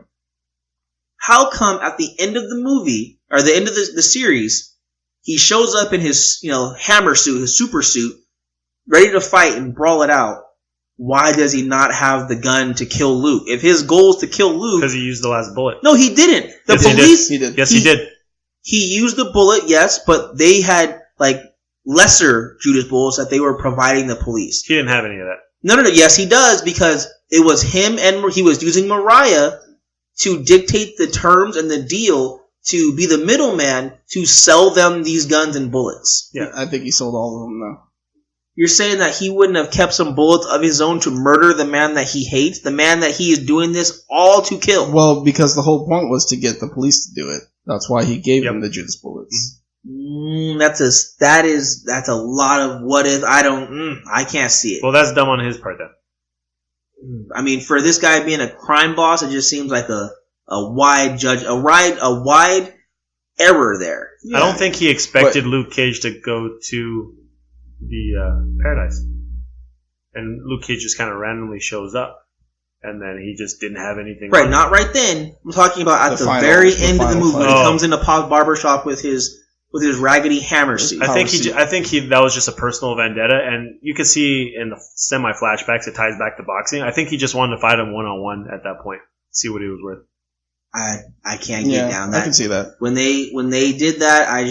How come at the end of the movie, or the end of the series, he shows up in his, you know, hammer suit, his super suit, ready to fight and brawl it out? Why does he not have the gun to kill Luke? If his goal is to kill Luke... Because he used the last bullet. No, he didn't. The police... He did. Yes, he did. He used the bullet, yes, but they had, like, lesser Judas bullets that they were providing the police. He didn't have any of that. No. Yes, he does, because it was him and he was using Mariah to dictate the terms and the deal to be the middleman to sell them these guns and bullets. Yeah, I think he sold all of them, though. You're saying that he wouldn't have kept some bullets of his own to murder the man that he hates? The man that he is doing this all to kill? Well, because the whole point was to get the police to do it. That's why he gave them the Judas bullets. That's a lot of what if. I can't see it. Well, that's dumb on his part then. I mean, for this guy being a crime boss, it just seems like a wide error there. Yeah. I don't think he expected Luke Cage to go to the Paradise, and Luke Cage just kind of randomly shows up, and then he just didn't have anything. Right, not right then. I'm talking about at the very end of the movie when he comes into Paul's barbershop with his raggedy hammer suit. I think that was just a personal vendetta, and you can see in the semi flashbacks it ties back to boxing. I think he just wanted to fight him 1-on-1 at that point, see what he was worth. I can't get down that. I can see that. When they did that, I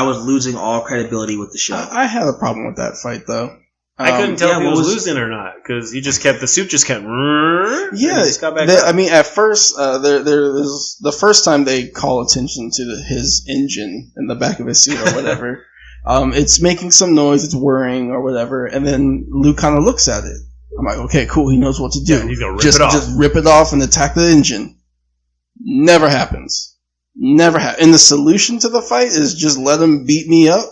was losing all credibility with the show. I had a problem with that fight though. I couldn't tell if he was losing or not because the suit just kept. Yeah, just got back up. I mean, at first, there's the first time they call attention to his engine in the back of his suit or whatever. It's making some noise, it's whirring or whatever, and then Luke kind of looks at it. I'm like, okay, cool, he knows what to do. Yeah, he's gonna rip it off. Just rip it off and attack the engine. Never happens. Never happens. And the solution to the fight is just let him beat me up.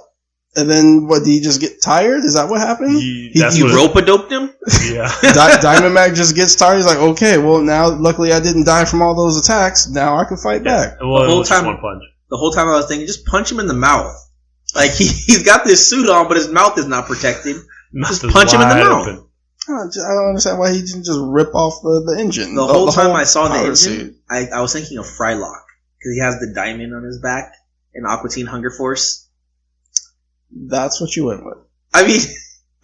And then, what, did he just get tired? Is that what happened? He rope-a-doped him? Yeah. Diamondback just gets tired. He's like, okay, well, now, luckily I didn't die from all those attacks. Now I can fight back. Well, the whole time I was thinking, just punch him in the mouth. Like, he's got this suit on, but his mouth is not protected. Just punch him in the mouth. Open. I don't understand why he didn't just rip off the engine. The whole time I saw the engine, I was thinking of Frylock. Because he has the diamond on his back in Aqua Teen Hunger Force. That's what you went with. I mean,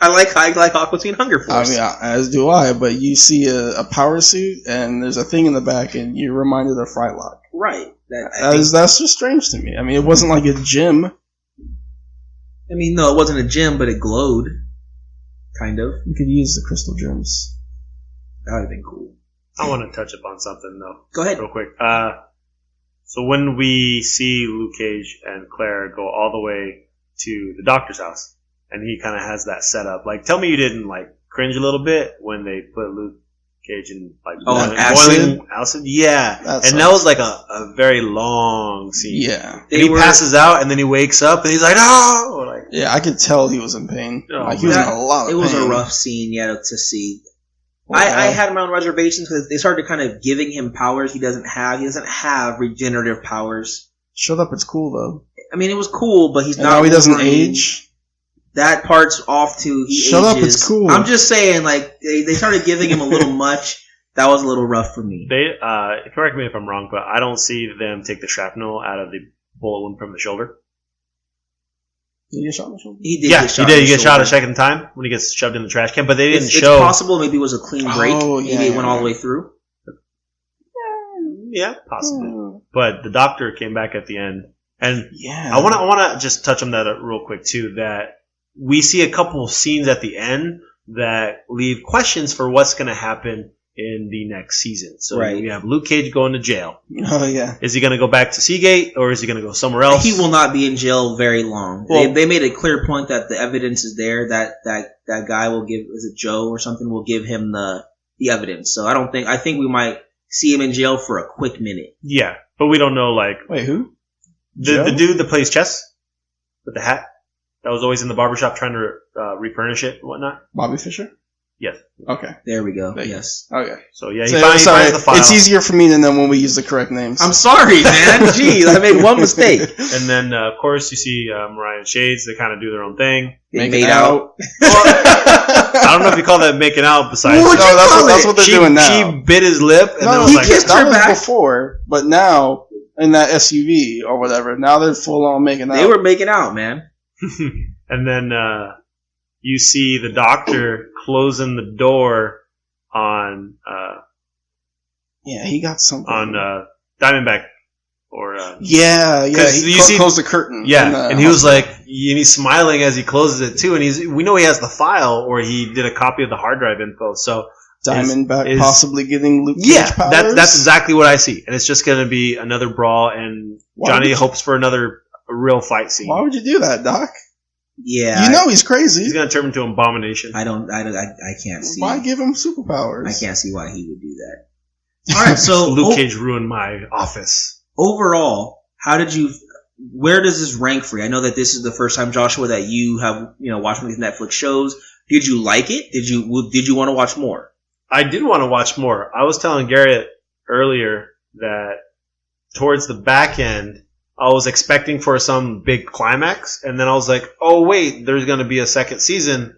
I like Aqua Teen Hunger Force. I mean, as do I, but you see a power suit and there's a thing in the back and you're reminded of Frylock. Right. That's just strange to me. I mean, it wasn't like a gym. I mean, no, it wasn't a gym, but it glowed. Kind of. You could use the crystal gems. That would have been cool. I want to touch upon something, though. Go ahead. Real quick. So when we see Luke Cage and Claire go all the way to the doctor's house, and he kind of has that setup, like, tell me you didn't, like, cringe a little bit when they put Luke Cage and like and acid? boiling acid. Yeah, That and that was like a very long scene. Yeah. And he passes out, and then he wakes up, and he's like, "No!" Like, Yeah, I could tell he was in pain. Oh, Like he was in a lot of pain. It was a rough scene, to see. Well, I had my own reservations because they started kind of giving him powers he doesn't have. He doesn't have regenerative powers. Shut up, it's cool though. I mean, it was cool, but he's And not. now he doesn't Wolverine. age. That part's off too. He Shut ages. up, it's cool. I'm just saying, like they started giving him a little much. That was a little rough for me. they correct me if I'm wrong, but I don't see them take the shrapnel out of the bullet wound from the shoulder. Did he get shot in the shoulder? He did. Yeah, get shot he did. in He the gets shot a shoulder. second time when he gets shoved in the trash can, but they didn't It's show. possible maybe it was a clean break. Oh, Maybe it went all the way through. Yeah, possibly. But the doctor came back at the end, and Yeah. I want to just touch on that real quick too. That we see a couple of scenes at the end that leave questions for what's going to happen in the next season. So Right. we have Luke Cage going to jail. Oh yeah. Is he going to go back to Seagate, or is he going to go somewhere else? He will not be in jail very long. Well- they made a clear point that the evidence is there. That guy will give. Is it Joe or something? Will give him the evidence. So I think we might see him in jail for a quick minute. Yeah, but we don't know. Like Wait, who? the dude that plays chess with the hat that was always in the barbershop trying to refurnish it and whatnot. Bobby Fischer? Yes. Okay. There we go. Thank you. Yes. Okay. So yeah, he So, finds sorry, the file. it's easier for me to know when we use the correct names. I'm sorry, man. Jeez, I made one mistake. And then, of course, you see Mariah and Shades. They kind of do their own thing. They Making made out. I don't know if you call that making out. Besides, What would you call that's it? what they're doing now. She bit his lip, and then No, was he like, kissed that her was back. before, but now in that SUV or whatever, now they're full on making out. They were making out, man. and then you see the doctor closing the door on Yeah, he got something. Diamondback, or Yeah, 'Cause he you see- closed the curtain. yeah, in the and he was hospital. like, and he's smiling as he closes it too, and we know he has the file, or he did a copy of the hard drive info, so. Diamondback is- possibly getting Luke Cage Yeah, powers. that's exactly what I see, and it's just going to be another brawl, and Why Johnny would you- hopes for another real fight scene. Why would you do that, Doc? Yeah. You know he's crazy. He's going to turn into an abomination. I can't see. Why give him superpowers? I can't see why he would do that. All right, so Luke Cage ruined my office. overall, where does this rank for you? I know that this is the first time, Joshua, that you have watched one of these Netflix shows. Did you like it? Did you want to watch more? I did want to watch more. I was telling Garrett earlier that towards the back end, I was expecting for some big climax, and then I was like, oh, wait, there's going to be a second season.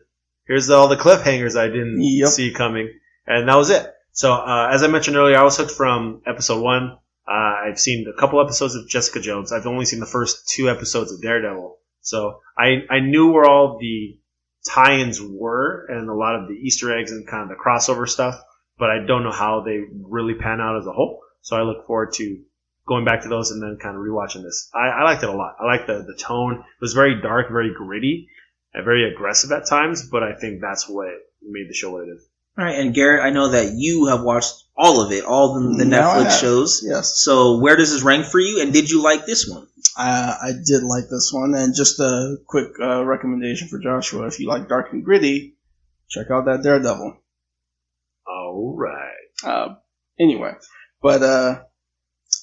Here's all the cliffhangers I didn't see coming. And that was it. So, as I mentioned earlier, I was hooked from episode 1. I've seen a couple episodes of Jessica Jones. I've only seen the first 2 episodes of Daredevil. So, I knew where all the tie-ins were and a lot of the Easter eggs and kind of the crossover stuff, but I don't know how they really pan out as a whole. So I look forward to going back to those and then kind of rewatching this. I liked it a lot. I liked the tone. It was very dark, very gritty, and very aggressive at times, but I think that's what made the show what it is. All right, and Garrett, I know that you have watched all of it, all the Now I Netflix have. shows. Yes. So where does this rank for you, and did you like this one? I did like this one, and just a quick recommendation for Joshua: if you like dark and gritty, check out that Daredevil. All right. Anyway, but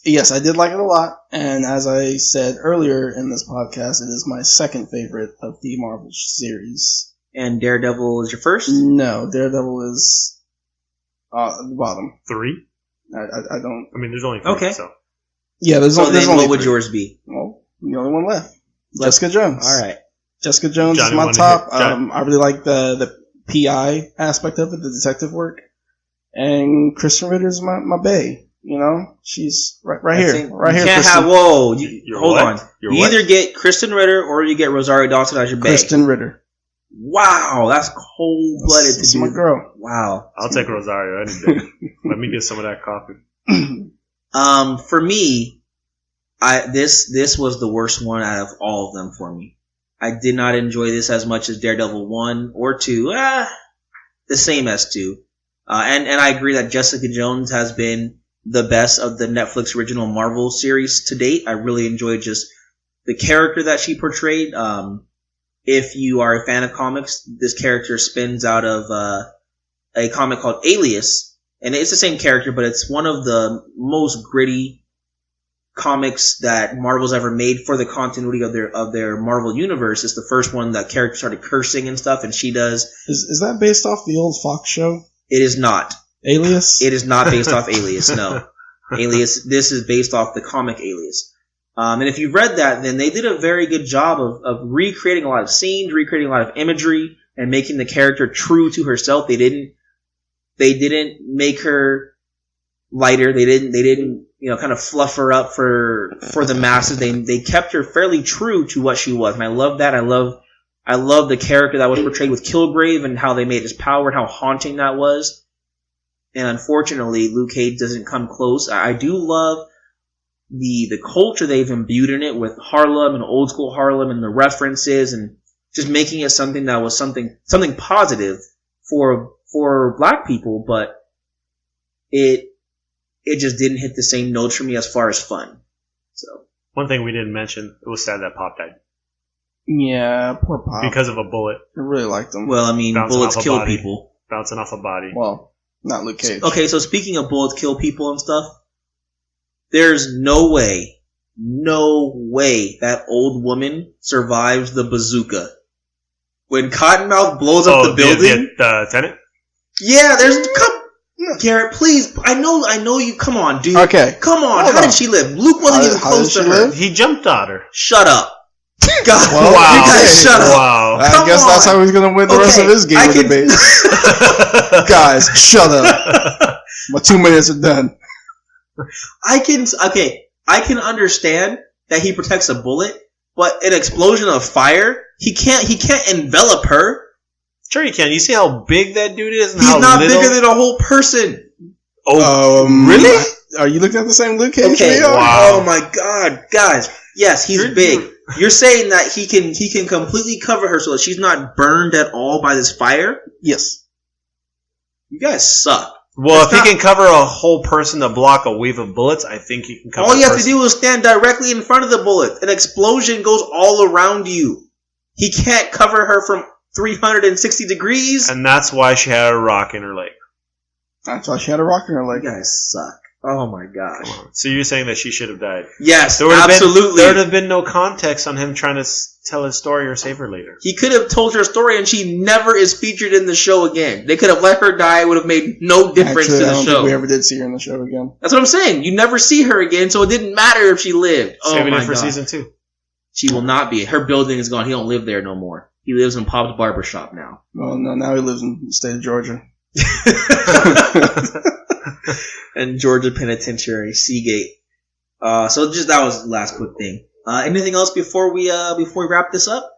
yes, I did like it a lot, and as I said earlier in this podcast, it is my second favorite of the Marvel series. And Daredevil is your first? No, Daredevil is at the bottom. 3? I don't. I mean, there's only 3, Okay. so. Yeah, there's So only. then There's only what would 3. yours be? Well, the only one left. Jessica Jones. All right. Jessica Jones Johnny is my wanted to top. hear- I really like the PI aspect of it, the detective work. And Kristen Ritter's my bae. You know, she's right here. You Kristen. can't have, whoa, You're hold what? on. You're You what? either get Kristen Ritter or you get Rosario Dawson as your bae. Kristen Ritter. Wow, that's cold-blooded to That's do. my girl. Wow. I'll take Rosario any day. Let me get some of that coffee. For me, this was the worst one out of all of them for me. I did not enjoy this as much as Daredevil 1 or 2. The same as 2. And I agree that Jessica Jones has been the best of the Netflix original Marvel series to date. I really enjoyed just the character that she portrayed. If you are a fan of comics, this character spins out of a comic called Alias, and it's the same character, but it's one of the most gritty comics that Marvel's ever made for the continuity of their Marvel universe. It's the first one that character started cursing and stuff, and she does. Is that based off the old Fox show? It is not. Alias? It is not based off Alias, no. Alias, this is based off the comic Alias. And if you've read that, then they did a very good job of recreating a lot of scenes, recreating a lot of imagery, and making the character true to herself. They didn't make her lighter. They didn't, kind of fluff her up for the masses. They kept her fairly true to what she was. And I love that. I love the character that was portrayed with Kilgrave and how they made his power and how haunting that was. And unfortunately, Luke Cage doesn't come close. I do love the culture they've imbued in it with Harlem and old school Harlem and the references and just making it something that was something positive for black people, but it just didn't hit the same notes for me as far as fun. So one thing we didn't mention, it was sad that Pop died. Yeah, poor Pop. Because of a bullet. I really liked him. Well, I mean, Bouncing bullets off a kill body. people. Bouncing off a body. Well, not Luke Cage. Okay, so speaking of bullets kill people and stuff, there's no way that old woman survives the bazooka. When Cottonmouth blows up the building. The tenant? Yeah, Garrett, please. I know you. Come on, dude. Okay. Come on. How did she live? Luke wasn't even close to her. Live? He jumped at her. Shut up. God, Well, wow. you guys shut up. Wow. I guess that's how he's going to win the rest of his game of debate. Guys, shut up. My 2 minutes are done. I can understand that he protects a bullet, but an explosion of fire, he can't envelop her. Sure you can. You see how big that dude is? And He's how not little? bigger than a whole person. Oh, really? Are you looking at the same Luke Cage? Okay. we are? Wow. Oh my God, guys. Yes, he's big. You're saying that he can completely cover her so that she's not burned at all by this fire? Yes. You guys suck. Well, if he can cover a whole person to block a wave of bullets, I think he can cover All you a have to person. do is stand directly in front of the bullet. An explosion goes all around you. He can't cover her from 360 degrees. And that's why she had a rock in her leg. That's why she had a rock in her You leg. guys suck. Oh my gosh. So you're saying that she should have died? Yes, There would absolutely. have been no context on him trying to tell his story or save her later. He could have told her story and she never is featured in the show again. They could have let her die. It would have made no difference Actually, to I the don't show. think we ever did see her in the show again. That's what I'm saying. You never see her again, so it didn't matter if she lived. Saving oh my it for God. season 2. She will not be. Her building is gone. He don't live there no more. He lives in Pop's barbershop now. Well, no, now he lives in the state of Georgia. And Georgia Penitentiary, Seagate. So just that was the last quick thing. Anything else before we wrap this up?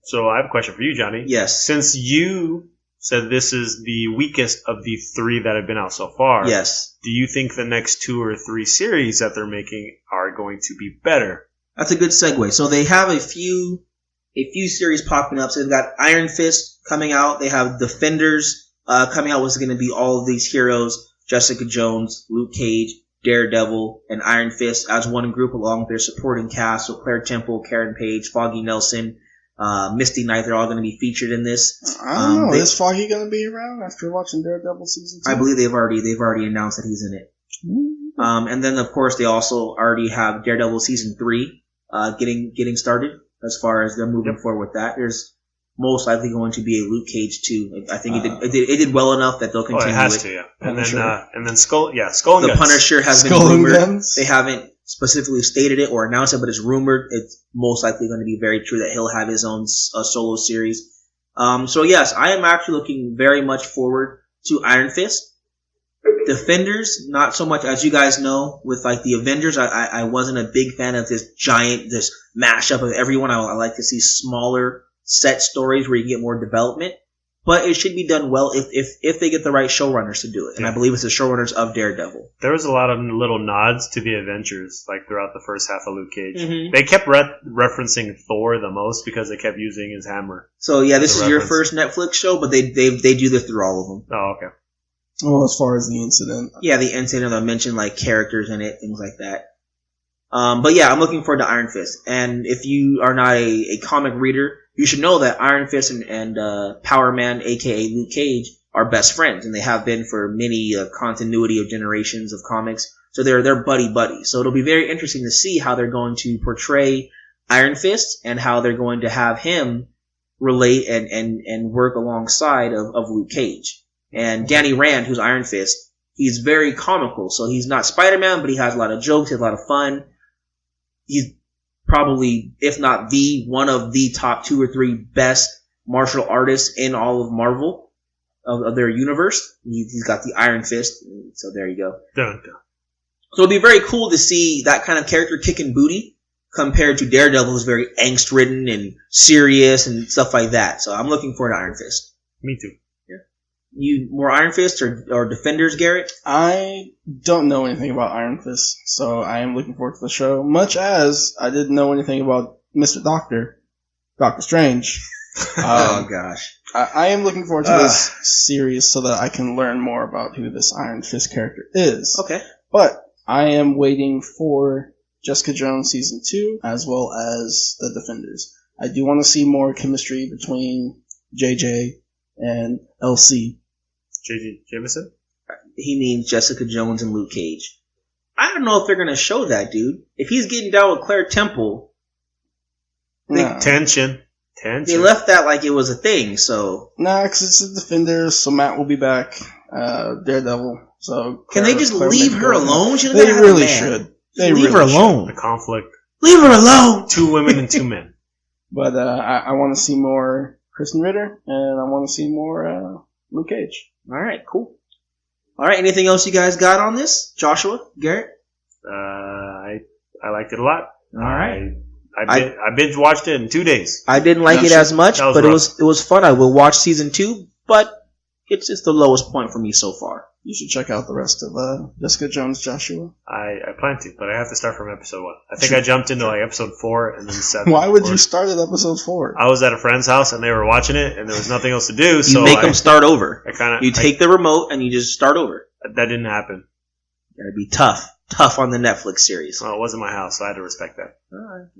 So I have a question for you, Johnny. Yes. Since you said this is the weakest of the 3 that have been out so far, Yes. do you think the next 2 or 3 series that they're making are going to be better? That's a good segue. So they have a few series popping up. So they've got Iron Fist coming out. They have Defenders coming out, which is going to be all of these heroes: Jessica Jones, Luke Cage, Daredevil, and Iron Fist as one group, along with their supporting cast. So Claire Temple, Karen Page, Foggy Nelson, Misty Knight. They're all going to be featured in this. I don't know. Is Foggy going to be around after watching Daredevil season 2? I believe they've already announced that he's in it. And then of course they also already have Daredevil season 3 getting started. As far as they're moving forward with that, there's most likely going to be a Luke Cage 2. I think it did well enough that they'll continue it has it. to, yeah. Punisher. And then Skull and The Guts. Punisher has Skull been and rumored. Guns? They haven't specifically stated it or announced it, but it's rumored. It's most likely going to be very true that he'll have his own solo series. So yes, I am actually looking very much forward to Iron Fist. Defenders, not so much. As you guys know, with like the Avengers, I wasn't a big fan of this mashup of everyone. I like to see smaller set stories where you can get more development. But it should be done well if they get the right showrunners to do it. And I believe it's the showrunners of Daredevil. There was a lot of little nods to the Avengers, like throughout the first half of Luke Cage. Mm-hmm. They kept referencing Thor the most because they kept using his hammer. So yeah, this is your reference. first Netflix show, but they do this through all of them. Oh, okay. Well, as far as the incident. Yeah, the incident, I mentioned like characters in it, things like that. But yeah, I'm looking forward to Iron Fist. And if you are not a comic reader, you should know that Iron Fist and Power Man, aka Luke Cage, are best friends, and they have been for many continuity of generations of comics. So they're buddy. So it'll be very interesting to see how they're going to portray Iron Fist and how they're going to have him relate and work alongside of Luke Cage. And Danny Rand, who's Iron Fist, he's very comical. So he's not Spider-Man, but he has a lot of jokes, he has a lot of fun. He's probably, if not one of the top 2 or 3 best martial artists in all of Marvel, of their universe. He's got the Iron Fist, so there you go. Dun, dun. So it'll be very cool to see that kind of character kicking booty compared to Daredevil, who's very angst-ridden and serious and stuff like that. So I'm looking forward to Iron Fist. Me too. Yeah. You more Iron Fist or Defenders, Garrett? I don't know anything about Iron Fist, so I am looking forward to the show. Much as I didn't know anything about Mr. Doctor Strange. Oh gosh. I am looking forward to this series so that I can learn more about who this Iron Fist character is. Okay. But I am waiting for Jessica Jones Season 2 as well as The Defenders. I do want to see more chemistry between JJ and LC. J.J. Jameson? He means Jessica Jones and Luke Cage. I don't know if they're going to show that, dude. If he's getting down with Claire Temple, Tension. They left that like it was a thing, so... Nah, because it's The Defenders, so Matt will be back. Daredevil. So can they just leave her alone? She they really should. They leave really her alone. The conflict. Leave her alone! 2 women and 2 men. But I want to see more Kristen Ritter, and I want to see more Luke Cage. Alright, cool. Alright, anything else you guys got on this? Joshua? Garrett? I liked it a lot. Alright. I binge watched it in 2 days. I didn't like it as much, but rough. it was fun. I will watch season 2, but it's just the lowest point for me so far. You should check out the rest of Jessica Jones, Joshua. I plan to, but I have to start from episode 1. I think I jumped into like episode 4 and then 7. Why would you start at episode 4? I was at a friend's house and they were watching it and there was nothing else to do. You so make them start over. You take the remote and you just start over. That didn't happen. Gotta be tough on the Netflix series. Well, it wasn't my house, so I had to respect that.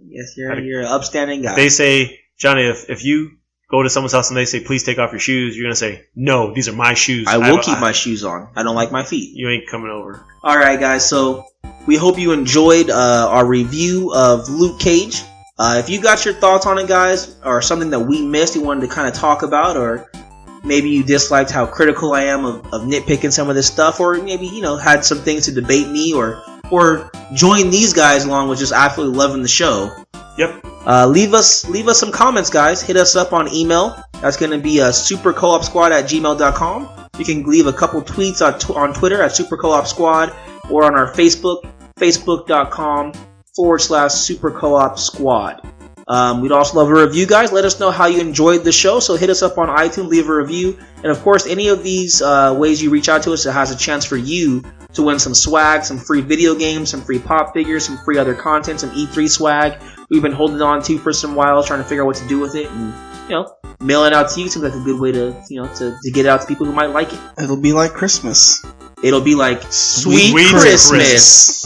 Yes, you're an upstanding guy. They say, Johnny, if you go to someone's house and they say, please take off your shoes, you're going to say, no, these are my shoes. I will keep my shoes on. I don't like my feet. You ain't coming over. Alright, guys, so we hope you enjoyed our review of Luke Cage. If you got your thoughts on it, guys, or something that we missed you wanted to kind of talk about, or maybe you disliked how critical I am of nitpicking some of this stuff, or maybe, had some things to debate me, or join these guys along with just absolutely loving the show. Yep. Leave us some comments, guys. Hit us up on email. That's going to be supercoopsquad@gmail.com. You can leave a couple tweets on Twitter at supercoopsquad, or on our Facebook, facebook.com/supercoopsquad. We'd also love a review, guys. Let us know how you enjoyed the show. So hit us up on iTunes, leave a review. And of course, any of these ways you reach out to us, it has a chance for you to win some swag, some free video games, some free pop figures, some free other content, some E3 swag. We've been holding on to for some while, trying to figure out what to do with it. And, mail it out to you seems like a good way to get it out to people who might like it. It'll be like Christmas. It'll be like sweet Christmas.